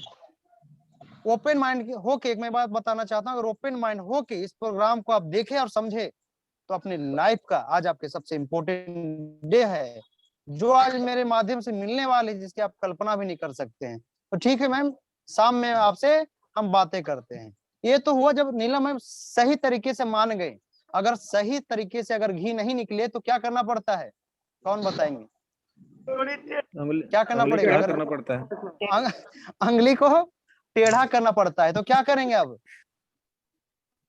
ओपन माइंड होके, एक मैं बात बताना चाहता हूँ, अगर ओपन माइंड होके इस प्रोग्राम को आप देखें और समझे तो अपने लाइफ का आज आपके सबसे इम्पोर्टेंट डे है, जो आज मेरे माध्यम से मिलने वाले जिसकी आप कल्पना भी नहीं कर सकते हैं। तो ठीक है मैम, शाम में आपसे हम बातें करते हैं। ये तो हुआ जब नीलम मैम सही तरीके से मान गए। अगर सही तरीके से अगर घी नहीं निकले तो क्या करना पड़ता है, कौन बताएंगे? क्या करना उंगली पड़ेगा? टेढ़ा अगर करना पड़ता है। अंगुली को टेढ़ा करना पड़ता है तो क्या करेंगे?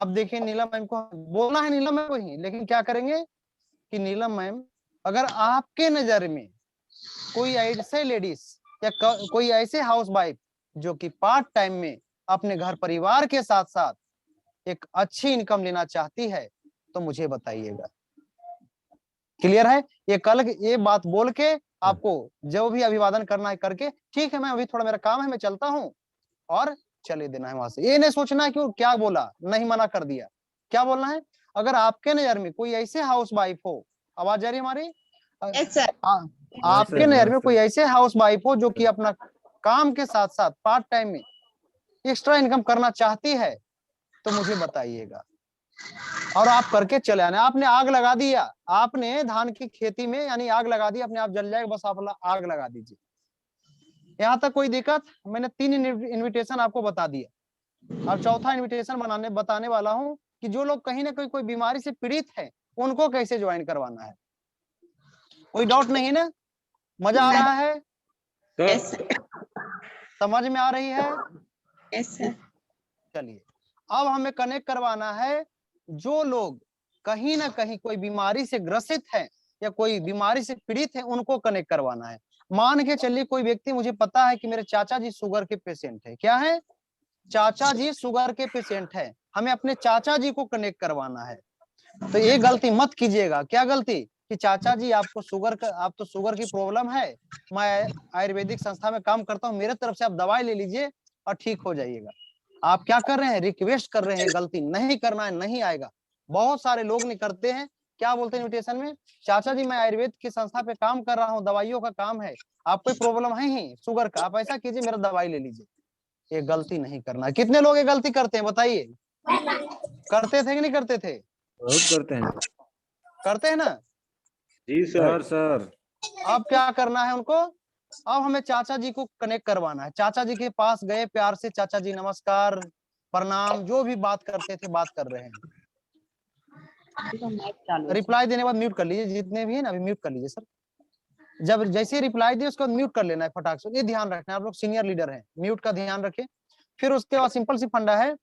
अब देखिए नीलम मैम को बोलना है नीलम मैम को ही, लेकिन क्या करेंगे कि नीलम मैम अगर आपके नजर में कोई ऐसे लेडीज या कोई ऐसे हाउस वाइफ जो कि पार्ट टाइम में अपने घर परिवार के साथ साथ एक अच्छी इनकम लेना चाहती है तो मुझे बताइएगा। क्लियर है? ये कल ये बात बोल के आपको जो भी अभिवादन करना है करके, ठीक है मैं अभी थोड़ा मेरा काम है मैं चलता हूँ, और चले देना है वहां से। ये नहीं सोचना है कि वो क्या बोला, नहीं मना कर दिया। क्या बोलना है, अगर आपके नजर में कोई ऐसे हाउस वाइफ हो, आवाज आ रही हमारी? Yes, sir. आपके नजर में कोई ऐसे हाउस वाइफ हो जो कि अपना काम के साथ साथ पार्ट टाइम में एक्स्ट्रा इनकम करना चाहती है तो मुझे बताइएगा और आप करके चले आने। आपने आग लगा दिया, आपने धान की खेती में यानी आग लगा दी, अपने आप जल जाएगा, बस आप आग लगा दीजिए। यहाँ तक कोई दिक्कत? मैंने 3 इनविटेशन आपको बता दिया। अब चौथा इनविटेशन बताने वाला हूँ कि जो लोग कहीं ना कहीं कोई बीमारी से पीड़ित है उनको कैसे ज्वाइन करवाना है। कोई डाउट नहीं ना? मजा आ रहा है? Yes, sir. समझ में आ रही है? Yes, sir. चलिए अब हमें कनेक्ट करवाना है जो लोग कहीं ना कहीं कोई बीमारी से ग्रसित है या कोई बीमारी से पीड़ित है, उनको कनेक्ट करवाना है। मान के चलिए कोई व्यक्ति, मुझे पता है कि मेरे चाचा जी शुगर के पेशेंट है। क्या है? चाचा जी शुगर के पेशेंट है, हमें अपने चाचा जी को कनेक्ट करवाना है। तो ये गलती मत कीजिएगा। क्या गलती? कि चाचा जी आपको आप तो शुगर की प्रॉब्लम है, मैं आयुर्वेदिक संस्था में काम करता हूँ, मेरे तरफ से आप दवाई ले लीजिए और ठीक हो जाइएगा। आप क्या कर रहे हैं, रिक्वेस्ट कर रहे हैं। गलती नहीं करना है, नहीं आएगा। बहुत सारे लोग नहीं करते हैं। क्या बोलते हैं इन्विटेशन में, चाचा जी मैं आयुर्वेद की संस्था पे काम कर रहा हूँ, दवाइयों का काम है, आपको प्रॉब्लम है ही शुगर का, आप ऐसा कीजिए मेरा दवाई ले लीजिए। ये गलती नहीं करना है। कितने लोग ये गलती करते हैं बताइए? करते थे कि नहीं करते थे? बहुत करते हैं करते हैं ना? जी सर। सर। अब क्या करना है उनको, अब हमें चाचा जी को कनेक्ट करवाना है। चाचा जी के पास गए, प्यार से चाचा जी नमस्कार प्रणाम, जो भी बात करते थे बात कर रहे हैं। माइक चालू है। रिप्लाई देने के बाद म्यूट कर लीजिए, जितने भी है ना अभी म्यूट कर लीजिए सर। जब जैसे रिप्लाई दिए उसके बाद म्यूट कर लेना है फटाक से। ये ध्यान रखना है, आप लोग सीनियर लीडर हैं, म्यूट का ध्यान रखें। फिर उसके बाद सिंपल सी फंडा है,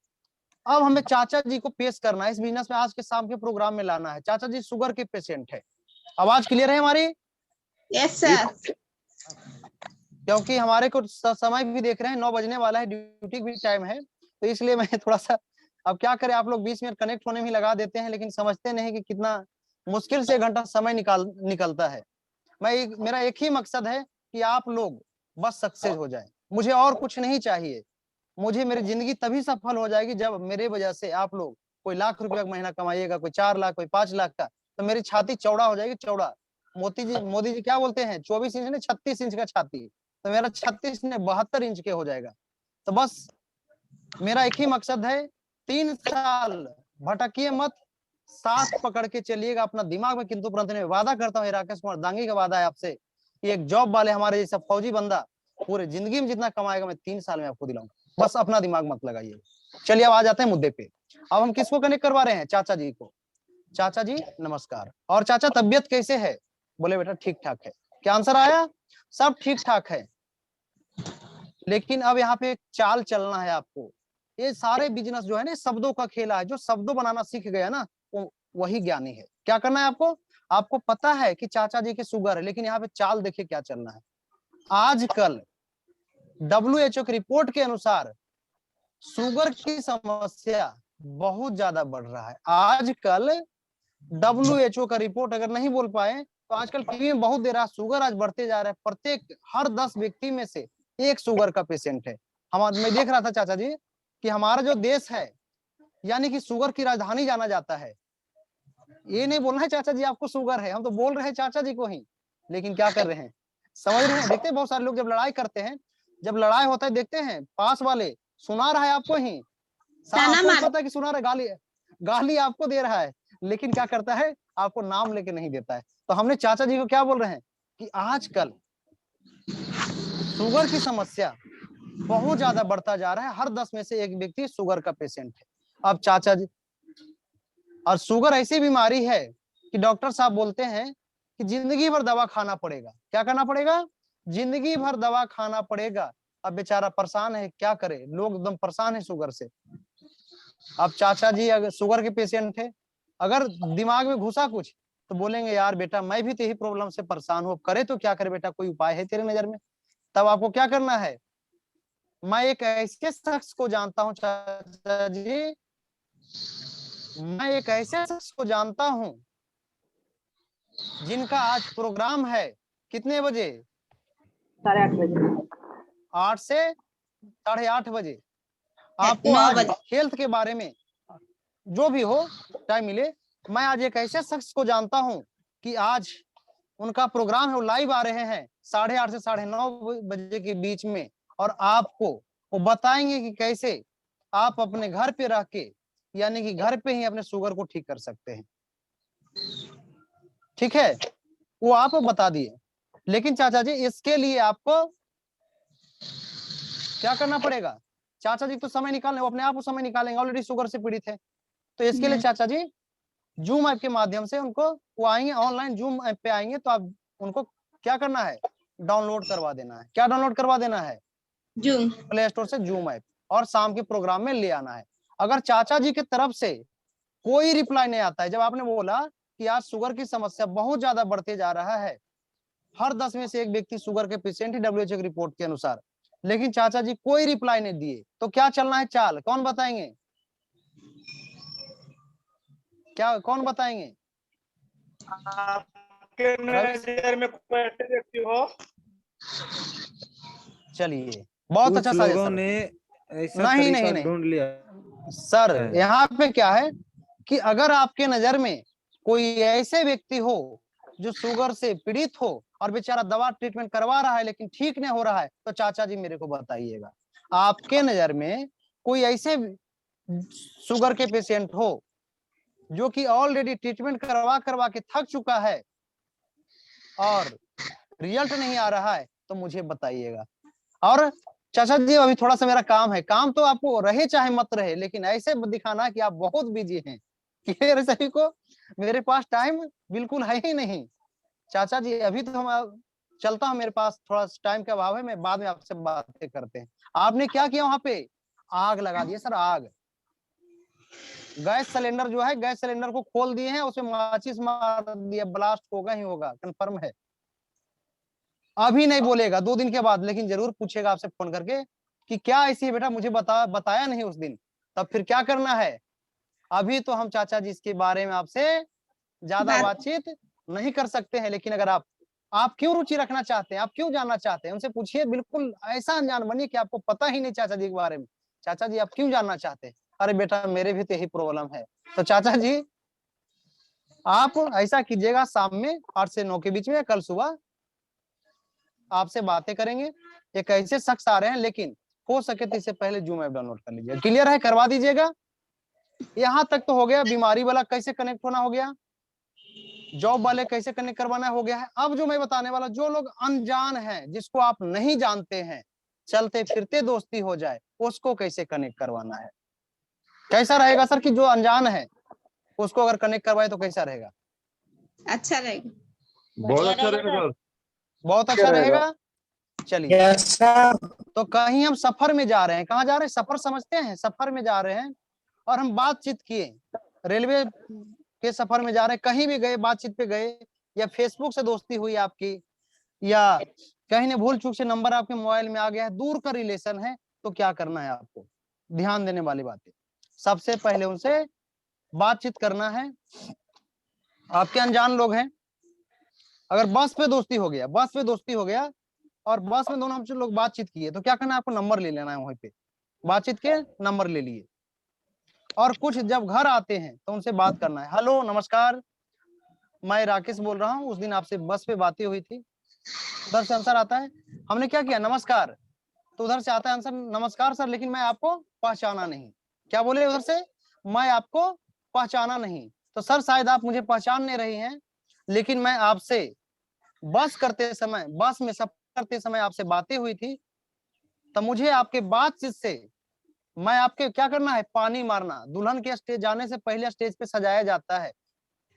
अब हमें चाचा जी को पेश करना है इस बिजनेस में, आज के शाम के प्रोग्राम में लाना है। चाचा जी शुगर के पेशेंट है। आवाज क्लियर है हमारी? Yes, sir. क्योंकि हमारे को समय भी देख रहे हैं, 9 बजने वाला है, ड्यूटी भी टाइम है, तो इसलिए मैं थोड़ा सा, अब क्या करें, आप लोग 20 मिनट कनेक्ट होने में लगा देते हैं, लेकिन समझते नहीं कि कितना मुश्किल से 1 घंटा समय निकलता है। मेरा एक ही मकसद है कि आप लोग बस सक्सेस हो जाए, मुझे और कुछ नहीं चाहिए। मुझे मेरी जिंदगी तभी सफल हो जाएगी जब मेरे वजह से आप लोग कोई लाख रुपया का महीना कमाइएगा, कोई 4 लाख, कोई 5 लाख का, तो मेरी छाती चौड़ा हो जाएगी, चौड़ा। मोदी जी क्या बोलते हैं, 24 इंच ने 36 इंच का छाती, तो मेरा 36 ने 72 इंच के हो जाएगा। तो बस मेरा एक ही मकसद है, 3 साल भटकिए मत, साथ पकड़ के चलिएगा अपना दिमाग में। किंतु परंतु मैं वादा करता हूँ, राकेश कुमार दांगी का वादा है आपसे कि एक जॉब वाले हमारे जैसा फौजी बंदा पूरे जिंदगी में जितना कमाएगा मैं 3 साल में आपको दिलाऊंगा। बस अपना दिमाग मत लगाइए। चलिए अब आ जाते हैं मुद्दे पे। अब हम किसको कनेक्ट करवा रहे हैं, चाचा जी को। चाचा जी नमस्कार। और चाचा तबियत कैसे है? बोले बेटा ठीक ठाक है। क्या आंसर आया? सब ठीक ठाक है। लेकिन अब यहाँ पे एक चाल चलना है आपको। ये सारे बिजनेस जो है ना, शब्दों का खेला है। जो शब्दों बनाना सीख गया ना, वो वही ज्ञानी है। क्या करना है आपको? आपको पता है कि चाचा जी के शुगर है, लेकिन यहाँ पे चाल देखिए क्या चलना है। आजकल WHO की रिपोर्ट के अनुसार शुगर की समस्या बहुत ज्यादा बढ़ रहा है। आजकल WHO का रिपोर्ट अगर नहीं बोल पाए तो आजकल टीवी में बहुत दे रहा, शुगर आज बढ़ते जा रहा है। प्रत्येक हर 10 व्यक्ति में से एक शुगर का पेशेंट है। मैं देख रहा था चाचा जी कि हमारा जो देश है, यानी कि शुगर की राजधानी जाना जाता है। ये नहीं बोलना है चाचा जी आपको शुगर है, हम तो बोल रहे हैं चाचा जी को ही। लेकिन क्या कर रहे हैं, समझ रहे हैं? देखते हैं बहुत सारे लोग जब लड़ाई करते हैं, जब लड़ाई होता है देखते हैं पास वाले सुना रहा है आपको ही, आपको पता है कि सुना रहा है, गाली आपको दे रहा है, लेकिन क्या करता है, आपको नाम लेके नहीं देता है। तो हमने चाचा जी को क्या बोल रहे हैं कि आजकल शुगर की समस्या बहुत ज्यादा बढ़ता जा रहा है। हर 10 में से एक व्यक्ति शुगर का पेशेंट है। अब चाचा जी, और शुगर ऐसी बीमारी है कि डॉक्टर साहब बोलते हैं कि जिंदगी भर दवा खाना पड़ेगा। क्या करना पड़ेगा? जिंदगी भर दवा खाना पड़ेगा। अब बेचारा परेशान है, क्या करे, लोग एकदम परेशान है शुगर से। अब चाचा जी अगर शुगर के पेशेंट है, अगर दिमाग में घुसा कुछ तो बोलेंगे यार बेटा मैं भी तो यही प्रॉब्लम से परेशान हूँ, करे तो क्या करे बेटा, कोई उपाय है तेरे नजर में? तब आपको क्या करना है? मैं एक ऐसे शख्स को जानता हूँ चाचा जी, मैं एक ऐसे शख्स को जानता हूं जिनका आज प्रोग्राम है कितने बजे? 8:30 बजे। 8 से 8:30 बजे। आपको 9 आज बजे। हेल्थ के बारे में जो भी हो टाइम मिले, मैं आज एक ऐसे शख्स को जानता हूं कि आज उनका प्रोग्राम है, वो लाइव आ रहे हैं 8:30 से 9:30 बजे के बीच में, और आपको वो बताएंगे कि कैसे आप अपने घर पे रह के, यानी कि घर पे ही अपने शुगर को ठीक कर सकते हैं। ठीक है, वो आप बता दिए। लेकिन चाचा जी इसके लिए आपको क्या करना पड़ेगा? चाचा जी तो समय निकालने, वो अपने आप समय निकालेंगे, ऑलरेडी शुगर से पीड़ित है। तो इसके लिए चाचा जी जूम ऐप के माध्यम से उनको, वो आएंगे ऑनलाइन जूम ऐप पे आएंगे, तो आप उनको क्या करना है, डाउनलोड करवा देना है। क्या डाउनलोड करवा देना है? जूम। प्ले स्टोर से जूम ऐप, और शाम के प्रोग्राम में ले आना है। अगर चाचा जी की तरफ से कोई रिप्लाई नहीं आता है, जब आपने बोला कि आज शुगर की समस्या बहुत ज्यादा बढ़ते जा रहा है, हर 10 में से एक व्यक्ति शुगर के पेशेंट ही WHO की रिपोर्ट के अनुसार, लेकिन चाचा जी कोई रिप्लाई नहीं दिए, तो क्या चलना है चाल? कौन बताएंगे? क्या कौन बताएंगे? आपके नजर में कोई ऐसे व्यक्ति हो? चलिए बहुत अच्छा कुछ सर। लोगों ने ऐसा नहीं तरीका नहीं ढूंढ लिया सर, है। यहाँ पे क्या है कि अगर आपके नजर में कोई ऐसे व्यक्ति हो जो शुगर से पीड़ित हो और बेचारा दवा ट्रीटमेंट करवा रहा है लेकिन ठीक नहीं हो रहा है, तो चाचा जी मेरे को बताइएगा। आपके नजर में कोई ऐसे शुगर के पेशेंट हो जो कि ऑलरेडी ट्रीटमेंट करवा के थक चुका है और रिजल्ट नहीं आ रहा है, तो मुझे बताइएगा। और चाचा जी अभी थोड़ा सा मेरा काम है, काम तो आपको रहे चाहे मत रहे, लेकिन ऐसे दिखाना कि आप बहुत बिजी हैं कि सभी को मेरे पास टाइम बिल्कुल है ही नहीं। चाचा जी अभी तो हम चलता हूँ, मेरे पास थोड़ा टाइम का अभाव है, मैं बाद में आपसे बातें करते हैं। आपने क्या किया वहां पे? आग लगा दिया सर, आग। गैस सिलेंडर जो है, गैस सिलेंडर को खोल दिए हैं, उसमें माचिस मार दिया, ब्लास्ट होगा ही होगा, कंफर्म है। अभी नहीं बोलेगा, 2 दिन के बाद, लेकिन जरूर पूछेगा आपसे फोन करके कि क्या ऐसी है बेटा, मुझे बताया नहीं उस दिन। तब फिर क्या करना है? अभी तो हम चाचा जी इसके बारे में आपसे ज्यादा बातचीत नहीं कर सकते हैं, लेकिन अगर आप क्यों रुचि रखना चाहते हैं, आप क्यों जानना चाहते हैं, उनसे पूछिए। बिल्कुल ऐसा अनजान बनिए कि आपको पता ही नहीं चाचा जी के बारे में। चाचा जी आप क्यों जानना चाहते हैं? अरे बेटा मेरे भी तो यही प्रॉब्लम है। तो चाचा जी आप ऐसा कीजिएगा, शाम में 8 से 9 के बीच में या कल सुबह आपसे बातें करेंगे। एक ऐसे शख्स आ रहे हैं, लेकिन हो सके तो इससे पहले जूम ऐप डाउनलोड कर लीजिए। क्लियर है? करवा दीजिएगा। यहाँ तक तो हो गया, बीमारी वाला कैसे कनेक्ट होना हो गया, जॉब वाले कैसे कनेक्ट करवाना हो गया है। अब जो मैं बताने वाला, जो लोग अनजान हैं, जिसको आप नहीं जानते हैं, चलते फिरते दोस्ती हो जाए, उसको कैसे कनेक्ट करवाना है। कैसा रहेगा सर कि जो अनजान है उसको अगर कनेक्ट करवाए तो कैसा रहेगा? अच्छा रहेगा। बहुत अच्छा रहेगा सर। बहुत अच्छा रहेगा। चलिए, यस सर। तो कहीं हम सफर में जा रहे हैं, कहाँ जा रहे हैं? सफर समझते हैं, सफर में जा रहे हैं और हम बातचीत किए, रेलवे के सफर में जा रहे हैं, कहीं भी गए, बातचीत पे गए, या फेसबुक से दोस्ती हुई आपकी, या कहीं ने भूल चूक से नंबर आपके मोबाइल में आ गया है, दूर का रिलेशन है, तो क्या करना है आपको? ध्यान देने वाली बातें, सबसे पहले उनसे बातचीत करना है। आपके अनजान लोग हैं, अगर बस पे दोस्ती हो गया, बस पे दोस्ती हो गया और बस में दोनों हम लोग बातचीत किए, तो क्या करना है आपको? नंबर ले लेना है, वहीं पे बातचीत के नंबर ले लिए। और कुछ जब घर आते हैं तो उनसे बात करना है। हेलो, नमस्कार, मैं राकेश बोल रहा हूँ, उस दिन आपसे बस पे बातें हुई थी। उधर से आंसर आता है, हमने क्या किया? नमस्कार। तो उधर से आता है आंसर, नमस्कार सर, लेकिन मैं आपको पहचाना नहीं। क्या बोले उधर से? मैं आपको पहचाना नहीं। तो सर शायद आप मुझे पहचान नहीं रही हैं, लेकिन मैं आपसे बस करते समय, बस में सफर करते समय आपसे बातें हुई थी, तो मुझे आपके बातचीत से मैं आपके क्या करना है? पानी मारना। दुल्हन के स्टेज जाने से पहले स्टेज पे सजाया जाता है।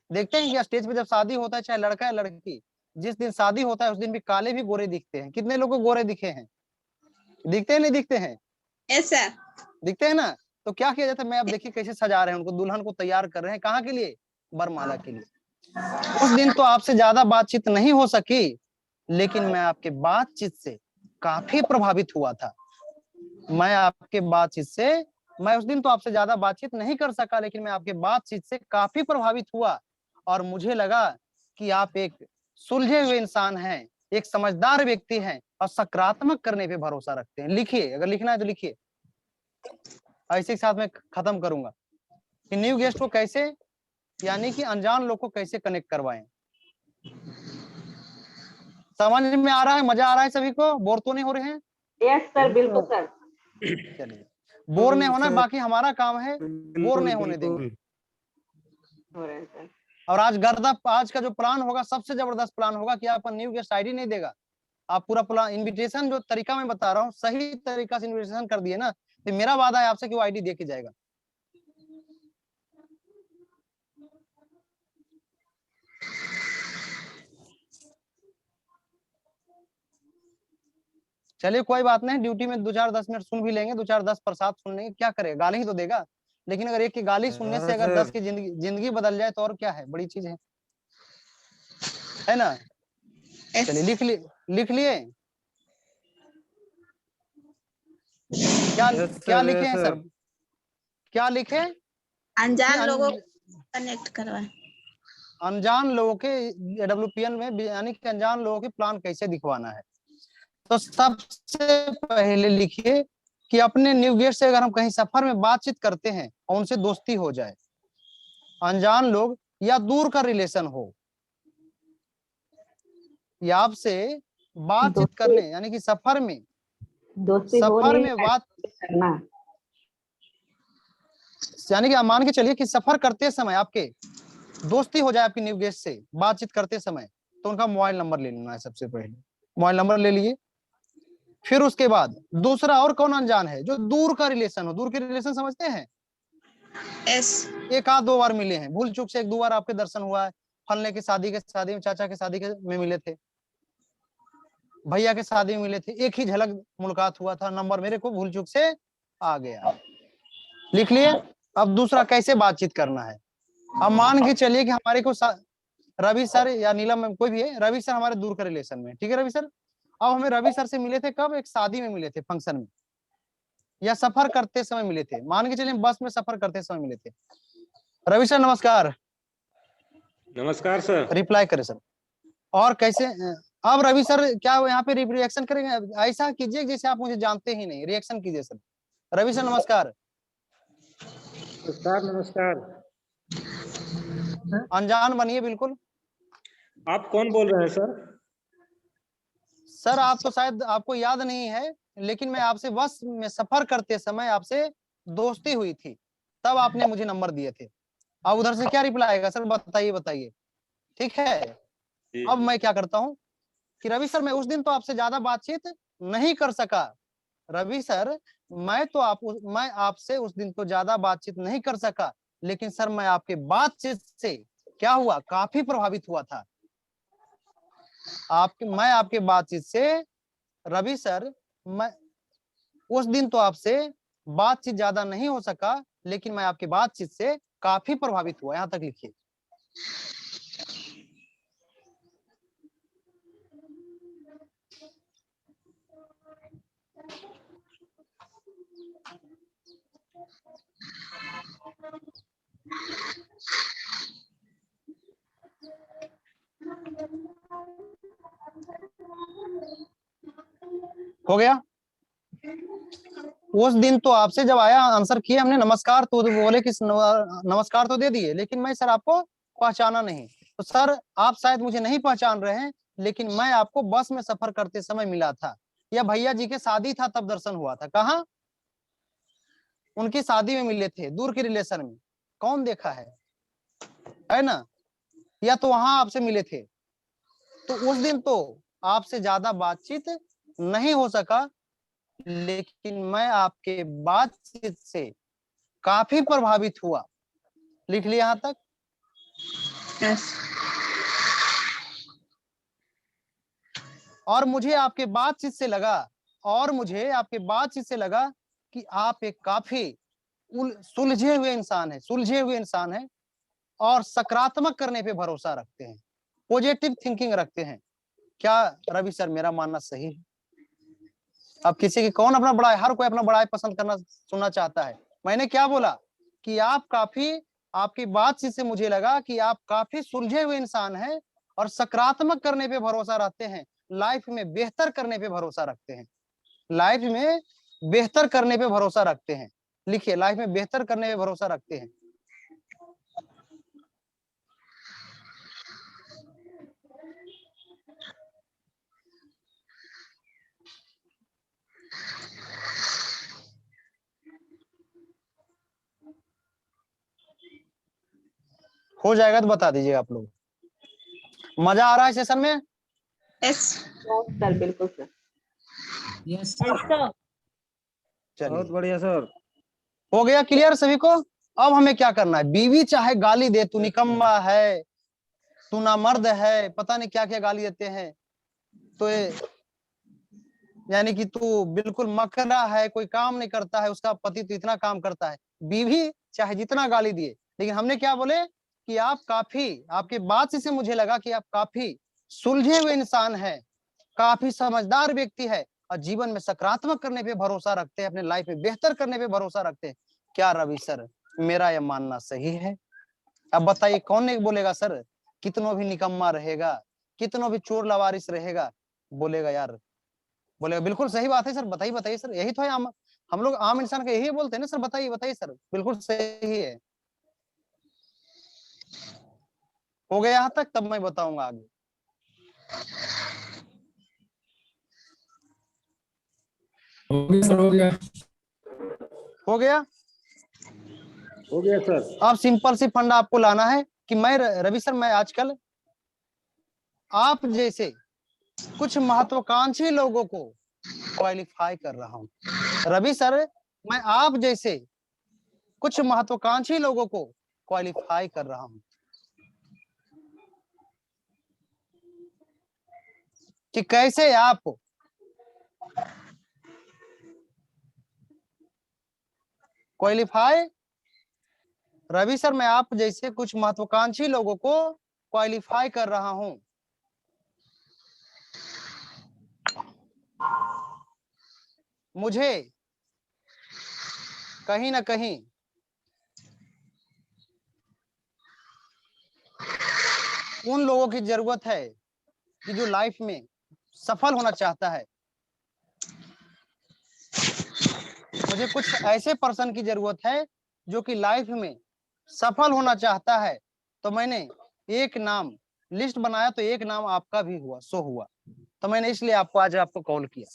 देखते हैं कि स्टेज पे जब शादी होता है, चाहे लड़का है लड़की, जिस दिन शादी होता है उस दिन भी काले भी गोरे दिखते हैं। कितने लोगों को गोरे दिखे हैं? दिखते हैं नहीं दिखते हैं? Yes sir. दिखते हैं ना? तो क्या किया जाता है? मैं अब देखिए कैसे सजा रहे हैं उनको, दुल्हन को तैयार कर रहे हैं, कहाँ के लिए? वरमाला के लिए। उस दिन तो आपसे ज्यादा बातचीत नहीं हो सकी, लेकिन मैं आपके बातचीत से काफी प्रभावित हुआ था। मैं आपके बातचीत से, मैं उस दिन तो आपसे ज्यादा बातचीत नहीं कर सका, लेकिन मैं आपके बातचीत से काफी प्रभावित हुआ और मुझे लगा कि आप एक सुलझे हुए इंसान हैं, एक समझदार व्यक्ति हैं और सकारात्मक करने पे भरोसा रखते हैं। लिखिए, अगर लिखना है तो लिखिए। ऐसे के साथ मैं खत्म करूंगा कि न्यू गेस्ट को कैसे, यानी कि अनजान लोग को कैसे कनेक्ट करवाएं। समझ में आ रहा है? मजा आ रहा है सभी को? बोर तो नहीं हो रहे हैं? यस सर, बिल्कुल सर। चलिए, बोर नहीं होना, बाकी हमारा काम है बोर नहीं होने देंगे। हो रहे हैं सर। और आज का जो प्लान होगा, सबसे जबरदस्त प्लान होगा कि आपका न्यू गेस्ट आईडी नहीं देगा, आप पूरा प्लान, इनविटेशन जो तरीका मैं बता रहा हूँ, सही तरीका से इनविटेशन कर दिए ना, तो मेरा वादा है आपसे कि वो आईडी दे के जाएगा। चलिए कोई बात नहीं, ड्यूटी में 2-4-10 मिनट सुन भी लेंगे, 2-4-10 प्रसाद सुन लेंगे, क्या करेगा, गाली ही तो देगा। लेकिन अगर एक की गाली सुनने से अगर 10 की जिंदगी बदल जाए तो और क्या है, बड़ी चीज है ना? चलिए लिख लिए क्या लिखे हैं सर? क्या लिखे? अनजान लोगों को कनेक्ट करवाएं। अनजान लोगों के AWPN में, यानी कि अनजान लोगों के प्लान कैसे दिखवाना है। तो सबसे पहले लिखिए कि अपने न्यू गेस्ट से अगर हम कहीं सफर में बातचीत करते हैं और उनसे दोस्ती हो जाए, अनजान लोग या दूर का रिलेशन हो, या आपसे बातचीत करने, यानी कि सफर में बात करना, यानी कि मान के चलिए कि सफर करते समय आपके दोस्ती हो जाए आपकी न्यू गेस्ट से बातचीत करते समय, तो उनका मोबाइल नंबर ले लेना है। सबसे पहले मोबाइल नंबर ले लिए। फिर उसके बाद दूसरा, और कौन अनजान है जो दूर का रिलेशन हो? दूर के रिलेशन समझते हैं? यस। एक आध 2 बार मिले हैं, भूल चूक से 1-2 बार आपके दर्शन हुआ है, फलने के शादी में, चाचा के शादी में मिले थे, भैया के शादी में मिले थे, एक ही झलक मुलाकात हुआ था, नंबर मेरे को भूल चूक से आ गया। लिख लिए। अब दूसरा, कैसे बातचीत करना है। अब मान के चलिए कि हमारे को रवि सर या नीलम में कोई भी है, रवि सर हमारे दूर का रिलेशन में, ठीक है रवि सर। अब हमें रवि सर से मिले थे कब? एक शादी में मिले थे, फंक्शन में, या सफर करते समय मिले थे। मान के चलिए बस में सफर करते समय मिले थे। रवि सर नमस्कार। नमस्कार सर। रिप्लाई करें सर। और कैसे? अब रवि सर क्या यहाँ पे रिएक्शन करेंगे? ऐसा कीजिए जैसे आप मुझे जानते ही नहीं, रिएक्शन कीजिए सर। रवि सर नमस्कार। नमस्कार नमस्कार। अनजान बनिए बिल्कुल। आप कौन बोल रहे हैं सर? सर आप तो शायद आपको याद नहीं है, लेकिन मैं आपसे बस में सफर करते समय आपसे दोस्ती हुई थी, तब आपने मुझे नंबर दिए थे। अब उधर से क्या रिप्लाई आएगा सर, बताइए बताइए। ठीक है, जी अब मैं क्या करता हूँ कि रवि सर मैं उस दिन तो आपसे ज्यादा बातचीत नहीं कर सका। रवि सर मैं आपसे उस दिन तो ज्यादा बातचीत नहीं कर सका, लेकिन सर मैं आपके बातचीत से क्या हुआ, काफी प्रभावित हुआ था। मैं आपके बातचीत से रवि सर, मैं उस दिन तो आपसे बातचीत ज्यादा नहीं हो सका, लेकिन मैं आपके बातचीत से काफी प्रभावित हुआ। यहां तक लिखिए। हो गया। उस दिन तो आपसे जब आया, आंसर किए हमने, नमस्कार तो बोले कि नमस्कार तो दे दिए, लेकिन मैं सर आपको पहचाना नहीं। तो सर आप शायद मुझे नहीं पहचान रहे हैं, लेकिन मैं आपको बस में सफर करते समय मिला था, या भैया जी के शादी था तब दर्शन हुआ था। कहाँ? उनकी शादी में मिले थे, दूर के रिलेशन में। कौन देखा है ना? या तो वहां आपसे मिले थे। तो उस दिन तो आपसे ज्यादा बातचीत नहीं हो सका, लेकिन मैं आपके बातचीत से काफी प्रभावित हुआ। लिख लिया यहां तक। यस। और मुझे आपके बातचीत से लगा कि आप एक काफी सुलझे हुए इंसान हैं और सकारात्मक करने पे भरोसा रखते हैं, पॉजिटिव थिंकिंग रखते हैं। क्या रवि सर मेरा मानना सही है? अब किसी की कौन अपना बड़ा है, हर कोई अपना बड़ा पसंद करना सुनना चाहता है। मैंने क्या बोला कि आपकी बातचीत से मुझे लगा कि आप काफी सुलझे हुए इंसान हैं और सकारात्मक करने पे भरोसा रखते हैं, लाइफ में बेहतर करने पे भरोसा रखते हैं। लाइफ में बेहतर करने पे भरोसा रखते हैं। लिखिए, लाइफ में बेहतर करने पे भरोसा रखते हैं। हो जाएगा तो बता दीजिएगा आप लोग। मजा आ रहा है सेशन में? यस सर बिल्कुल सर। यस चलिए, बहुत बढ़िया सर। हो गया क्लियर सभी को? अब हमें क्या करना है? बीवी चाहे गाली दे, तू निकम्मा है, तू नामर्द है, पता नहीं क्या क्या गाली देते हैं, तो यानी कि तू बिल्कुल मकरा है, कोई काम नहीं करता है, उसका पति तो इतना काम करता है। बीवी चाहे जितना गाली दिए, लेकिन हमने क्या बोले कि आपके बात से मुझे लगा कि आप काफी सुलझे हुए इंसान हैं, काफी समझदार व्यक्ति है और जीवन में सकारात्मक करने पे भरोसा रखते हैं, अपने लाइफ में बेहतर करने पे भरोसा रखते हैं। क्या रवि सर मेरा यह मानना सही है? अब बताइए, कौन नहीं बोलेगा सर? कितनों भी निकम्मा रहेगा, कितनों भी चोर लवारिस रहेगा, बोलेगा यार, बोलेगा बिल्कुल सही बात है सर। बताइए बताइए सर, यही तो है हम लोग आम इंसान का यही बोलते हैं ना सर। बताइए बताइए सर, बिल्कुल सही है। हो गया यहाँ तक? तब मैं बताऊंगा आगे। हो गया सर, हो गया। हो गया। हो गया सर। अब सिंपल सी फंडा आपको लाना है कि मैं रवि सर, मैं आजकल आप जैसे कुछ महत्वाकांक्षी लोगों को क्वालिफाई कर रहा हूं। रवि सर, मैं आप जैसे कुछ महत्वाकांक्षी लोगों को क्वालिफाई कर रहा हूं कि कैसे आप क्वालिफाई। रवि सर, मैं आप जैसे कुछ महत्वाकांक्षी लोगों को क्वालिफाई कर रहा हूं। मुझे कहीं ना कहीं उन लोगों की जरूरत है कि जो लाइफ में सफल होना चाहता है। मुझे कुछ ऐसे पर्सन की जरूरत है जो कि लाइफ में सफल होना चाहता है, तो मैंने एक नाम लिस्ट बनाया, तो एक नाम आपका भी हुआ, शो हुआ, तो मैंने इसलिए आपको आज आपको कॉल किया।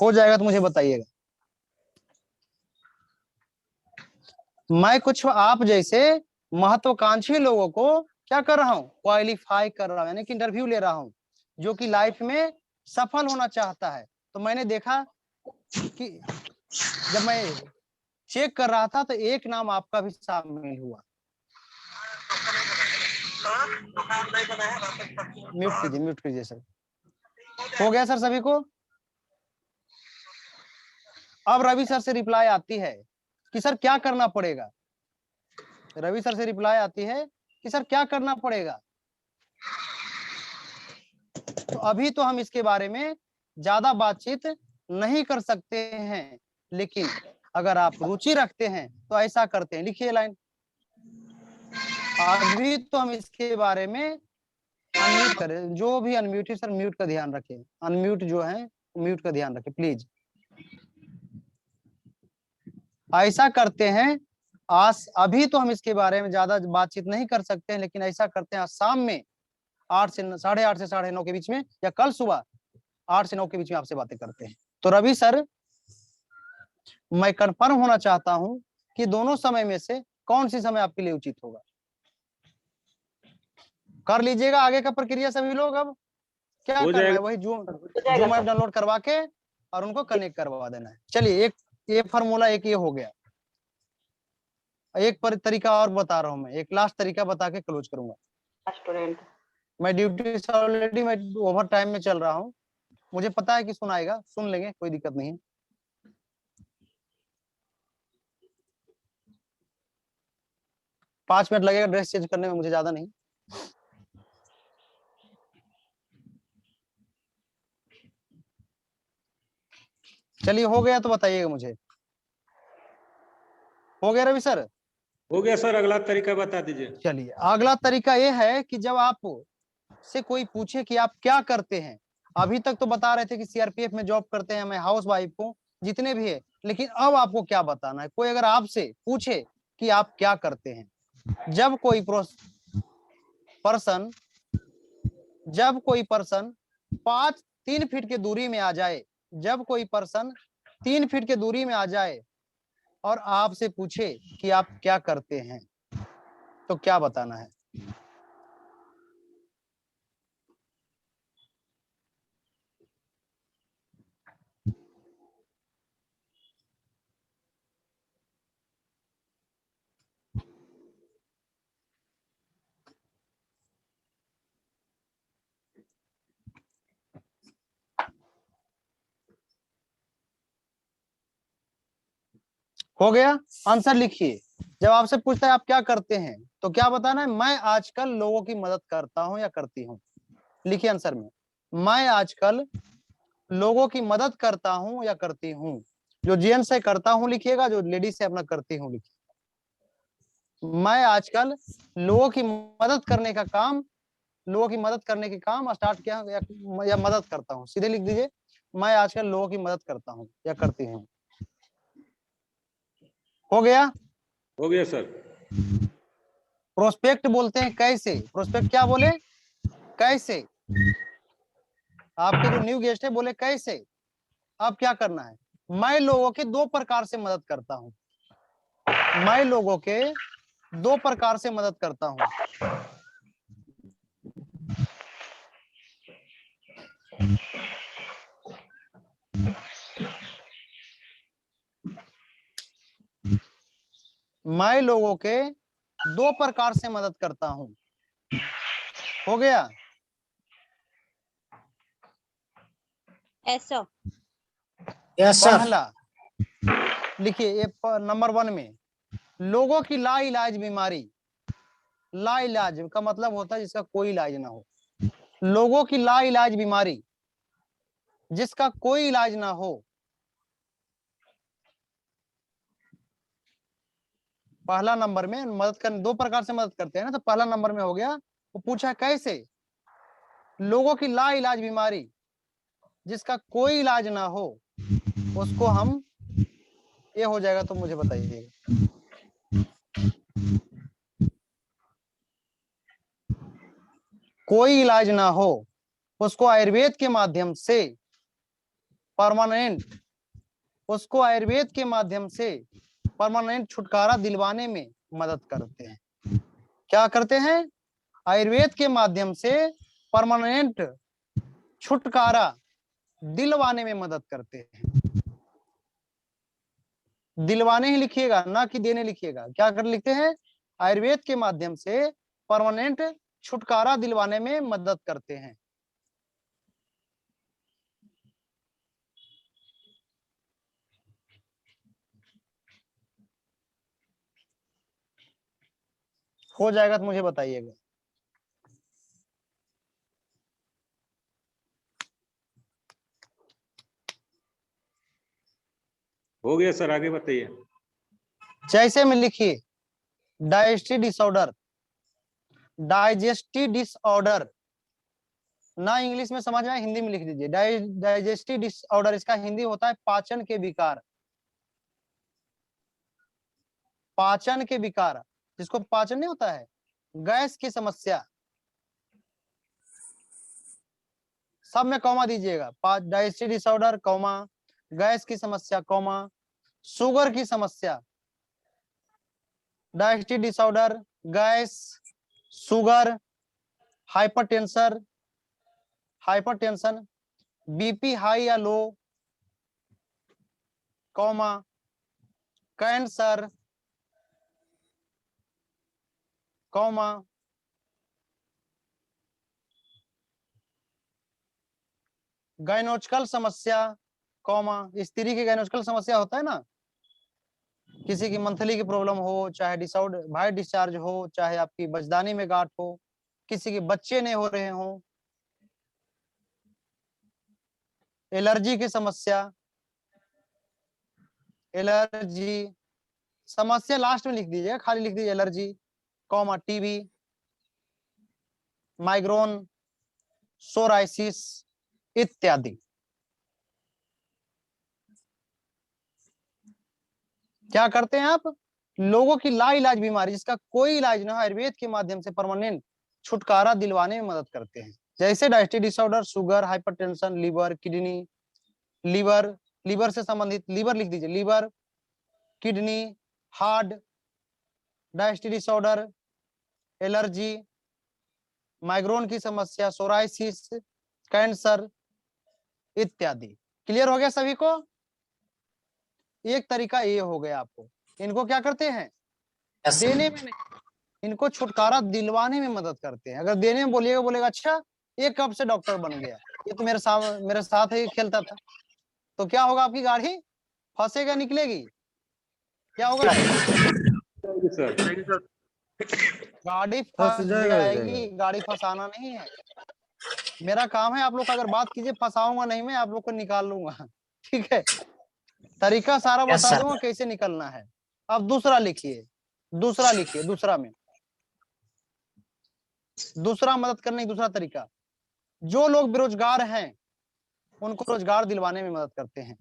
हो जाएगा तो मुझे बताइएगा। मैं कुछ आप जैसे महत्वाकांक्षी लोगों को क्या कर रहा हूँ, क्वालिफाई कर रहा हूँ, यानी कि इंटरव्यू ले रहा हूँ, जो कि लाइफ में सफल होना चाहता है। तो मैंने देखा कि जब मैं चेक कर रहा था तो एक नाम आपका भी शामिल हुआ। म्यूट कीजिए सर। हो गया सर सभी को? अब रवि सर से रिप्लाई आती है कि सर क्या करना पड़ेगा। रवि सर से रिप्लाई आती है कि सर क्या करना पड़ेगा। तो अभी तो हम इसके बारे में ज्यादा बातचीत नहीं कर सकते हैं, लेकिन अगर आप रुचि रखते हैं तो ऐसा करते हैं। लिखिए लाइन। अभी तो हम इसके बारे में अनम्यूट करें, जो भी अनम्यूट है सर म्यूट का ध्यान रखें, अनम्यूट जो है म्यूट का ध्यान रखें प्लीज। ऐसा करते हैं आज, अभी तो हम इसके बारे में ज्यादा बातचीत नहीं कर सकते हैं, लेकिन ऐसा करते हैं आज शाम में 8 से 8:30 से 9:30 के बीच में, या कल सुबह 8 से 9 के बीच में आपसे बातें करते हैं। तो रवि सर, मैं कंफर्म होना चाहता हूं कि दोनों समय में से कौन सी समय आपके लिए उचित होगा। कर लीजिएगा आगे का प्रक्रिया सभी लोग। अब क्या करना है, वही जूम ऐप डाउनलोड करवा के और उनको कनेक्ट करवा देना है। चलिए, एक ये फार्मूला, एक ये हो गया। एक पर तरीका और बता रहा हूं मैं, एक लास्ट तरीका बता के क्लोज करूंगा। स्टूडेंट मैं ड्यूटी से ऑलरेडी मैं ओवर टाइम में चल रहा हूं, मुझे पता है कि सुनाएगा, सुन लेंगे, कोई दिक्कत नहीं है। पांच मिनट लगेगा ड्रेस चेंज करने में, मुझे ज्यादा नहीं। चलिए, हो गया तो बताइएगा मुझे। हो गया रवि सर? हो गया सर, अगला तरीका बता दीजिए। चलिए, अगला तरीका ये है कि जब आप से कोई पूछे कि आप क्या करते हैं, अभी तक तो बता रहे थे कि सीआरपीएफ में जॉब करते हैं, मैं हाउस वाइफ हूँ, जितने भी है, लेकिन अब आपको क्या बताना है। कोई अगर आपसे पूछे कि आप क्या करते हैं, जब कोई पर्सन 3 फीट की दूरी में आ जाए, जब कोई पर्सन 3 फीट की दूरी में आ जाए और आपसे पूछे कि आप क्या करते हैं, तो क्या बताना है। हो गया? आंसर लिखिए। जब आपसे पूछता है आप क्या करते हैं, तो क्या बताना है, मैं आजकल लोगों की मदद करता हूं या करती हूं। लिखिए आंसर में, मैं आजकल लोगों की मदद करता हूं या करती हूं। जो जेंट्स है करता हूं लिखिएगा, जो लेडीज है अपना करती हूं लिखिए। मैं आजकल लोगों की मदद करने का काम, लोगों की मदद करने के काम स्टार्ट किया या मदद करता हूं। सीधे लिख दीजिए, मैं आजकल लोगों की मदद करता हूं या करती हूं। हो गया? हो गया सर। प्रोस्पेक्ट बोलते हैं कैसे। प्रोस्पेक्ट क्या बोले? कैसे। आपके जो न्यू गेस्ट है बोले कैसे। अब क्या करना है, मैं लोगों के 2 प्रकार से मदद करता हूं। मैं लोगों के 2 प्रकार से मदद करता हूं। मैं लोगों के 2 प्रकार से मदद करता हूं। हो गया? ऐसा पहला लिखिए, ये नंबर 1 में, लोगों की लाइलाज बीमारी। लाइलाज का मतलब होता है जिसका कोई इलाज ना हो। लोगों की लाइलाज बीमारी, जिसका कोई इलाज ना हो। पहला नंबर में मदद करने 2 प्रकार से मदद करते हैं ना, तो पहला नंबर में हो गया, वो पूछा कैसे। लोगों की लाइलाज बीमारी, जिसका कोई इलाज ना हो, उसको हम, ये हो जाएगा तो मुझे बताइएगा। कोई इलाज ना हो उसको आयुर्वेद के माध्यम से परमानेंट, उसको आयुर्वेद के माध्यम से परमानेंट छुटकारा दिलवाने में मदद करते हैं। क्या करते हैं? आयुर्वेद के माध्यम से परमानेंट छुटकारा दिलवाने में मदद करते हैं। दिलवाने ही लिखिएगा, ना कि देने लिखिएगा। क्या कर लिखते हैं? आयुर्वेद के माध्यम से परमानेंट छुटकारा दिलवाने में मदद करते हैं। हो जाएगा तो मुझे बताइएगा। हो गया सर, आगे बताइए। जैसे में लिखिए डाइजेस्टिव डिसऑर्डर, डाइजेस्टिव डिसऑर्डर, ना इंग्लिश में समझ में, हिंदी में लिख दीजिए। डाइजेस्टिव डिसऑर्डर, इसका हिंदी होता है पाचन के विकार। पाचन के विकार, जिसको पाचन नहीं होता है, गैस की समस्या, सब में कॉमा दीजिएगा। डाइजेस्टिव डिसऑर्डर कॉमा, गैस की समस्या कॉमा, शुगर की समस्या, digestive disorder, gas, sugar, hypertension, hypertension, BP high या लो, कॉमा, कैंसर, कॉमा, गायनोचिकल समस्या, कॉमा, स्त्री की गायनोचिकल समस्या होता है ना, किसी की मंथली की प्रॉब्लम हो, चाहे डिसऑर्डर भाई डिस्चार्ज हो, चाहे आपकी बचदानी में गांठ हो, किसी के बच्चे नहीं हो रहे हो, एलर्जी की समस्या, एलर्जी समस्या लास्ट में लिख दीजिएगा, खाली लिख दीजिए allergy, comma, TB, migraine, psoriasis इत्यादि। क्या करते हैं आप? लोगों की लाइलाज बीमारी जिसका कोई इलाज ना हो, आयुर्वेद के माध्यम से परमानेंट छुटकारा दिलवाने में मदद करते हैं। जैसे digestive disorder, sugar, hypertension, liver, kidney, liver, liver से संबंधित लीवर लिख दीजिए, liver, kidney, heart, digestive disorder, allergy, migraine की समस्या, सोराइसिस, कैंसर इत्यादि। क्लियर हो गया सभी को? एक तरीका ये हो गया आपको। इनको क्या करते हैं? देने में नहीं, इनको छुटकारा दिलवाने में मदद करते हैं। अगर देने में बोलिएगा, बोलेगा अच्छा एक कप से डॉक्टर बन गया, ये तो मेरे साथ ही खेलता था, तो क्या होगा? आपकी गाड़ी फंसेगा, निकलेगी? क्या होगा सर गाड़ी फंस फंस जाएगा, जाएगी। गाड़ी फंसाना नहीं है मेरा काम है। आप लोग अगर बात कीजिए, फंसाऊंगा नहीं मैं, आप लोग को निकाल लूंगा। ठीक है, तरीका सारा बता दूंगा कैसे निकलना है। अब दूसरा लिखिए, दूसरा लिखिए, दूसरा में, दूसरा मदद करने का दूसरा तरीका, जो लोग बेरोजगार हैं उनको रोजगार दिलवाने में मदद करते हैं।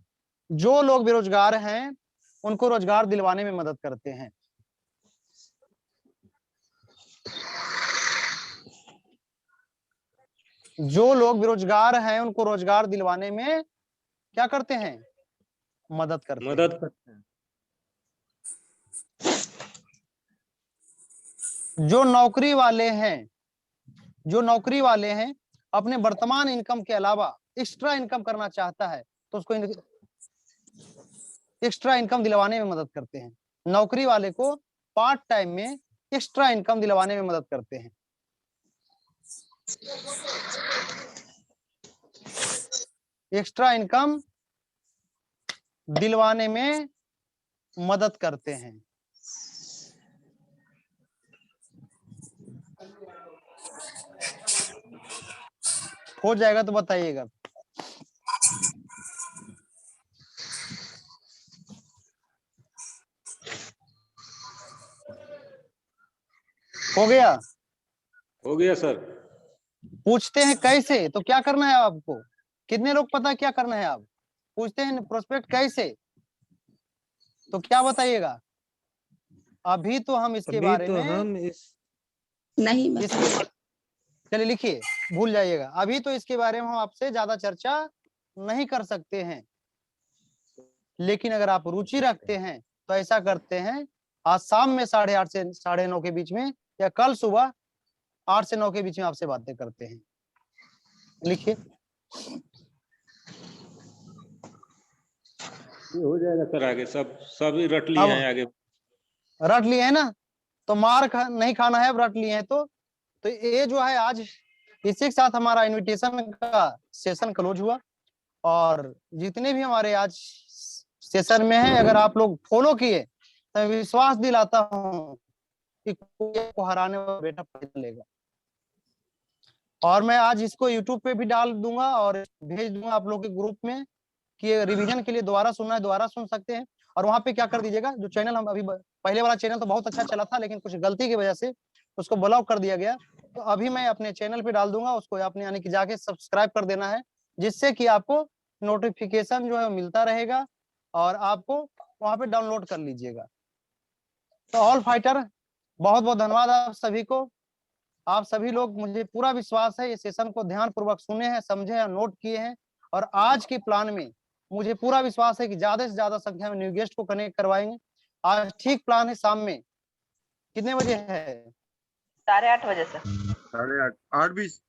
जो लोग बेरोजगार हैं उनको रोजगार दिलवाने में मदद करते हैं। जो लोग बेरोजगार हैं उनको रोजगार दिलवाने में क्या करते हैं? मदद करते हैं। मदद करते हैं। जो नौकरी वाले हैं, जो नौकरी वाले हैं, अपने वर्तमान इनकम के अलावा एक्स्ट्रा इनकम करना चाहता है तो उसको एक्स्ट्रा इनकम दिलवाने में मदद करते हैं। नौकरी वाले को पार्ट टाइम में एक्स्ट्रा इनकम दिलवाने में मदद करते हैं। एक्स्ट्रा इनकम दिलवाने में मदद करते हैं। हो जाएगा तो बताइएगा। हो गया? हो गया सर। पूछते हैं कैसे, तो क्या करना है आपको? कितने लोग पता है क्या करना है? आप पूछते हैं प्रोस्पेक्ट कैसे, तो क्या बताइएगा? अभी तो हम इसके बारे में नहीं बता इसके चलिए लिखिए, भूल जाइएगा, अभी तो इसके बारे में हम आपसे ज्यादा चर्चा नहीं कर सकते हैं, लेकिन अगर आप रुचि रखते हैं तो ऐसा करते हैं, आज शाम में 8:30 से 9:30 के बीच में, या कल सुबह 8 से 9 के बीच में आपसे बातें करते हैं। लिखिए, ये हो जाएगा सर, आगे सब रट लिए हैं, आगे रट लिए है ना, तो मार नहीं खाना है, अब रट लिए हैं तो ये जो है आज इसी के साथ हमारा इनविटेशन का सेशन क्लोज हुआ। और जितने भी हमारे आज सेशन में हैं, अगर आप लोग फॉलो किए तो मैं विश्वास दिलाता हूं कि कोई आपको हराने वाला बेटा पैदा लेगा। और मैं आज इसको यूट्यूब पे भी डाल दूंगा और भेज दूंगा आप लोग के ग्रुप में कि रिवीजन के लिए दोबारा सुनना है, दोबारा सुन सकते हैं। और वहां पे क्या कर दीजिएगा, जो चैनल हम अभी पहले वाला चैनल तो बहुत अच्छा चला था, लेकिन कुछ गलती की वजह से उसको ब्लॉक कर दिया गया, तो अभी मैं अपने चैनल पे डाल दूंगा, उसको आपने यानी कि जाके सब्सक्राइब कर देना है, जिससे कि आपको नोटिफिकेशन जो है मिलता रहेगा और आपको वहां पे डाउनलोड कर लीजिएगा। तो ऑल फाइटर, बहुत बहुत धन्यवाद आप सभी को। आप सभी लोग, मुझे पूरा विश्वास है, ये सेशन को ध्यान पूर्वक सुने हैं, समझे हैं, नोट किए हैं। और आज के प्लान में मुझे पूरा विश्वास है कि ज्यादा से ज्यादा संख्या में न्यू गेस्ट को कनेक्ट करवाएंगे। आज ठीक प्लान है, शाम में कितने बजे है? 8:30 बजे से 8:30 8:20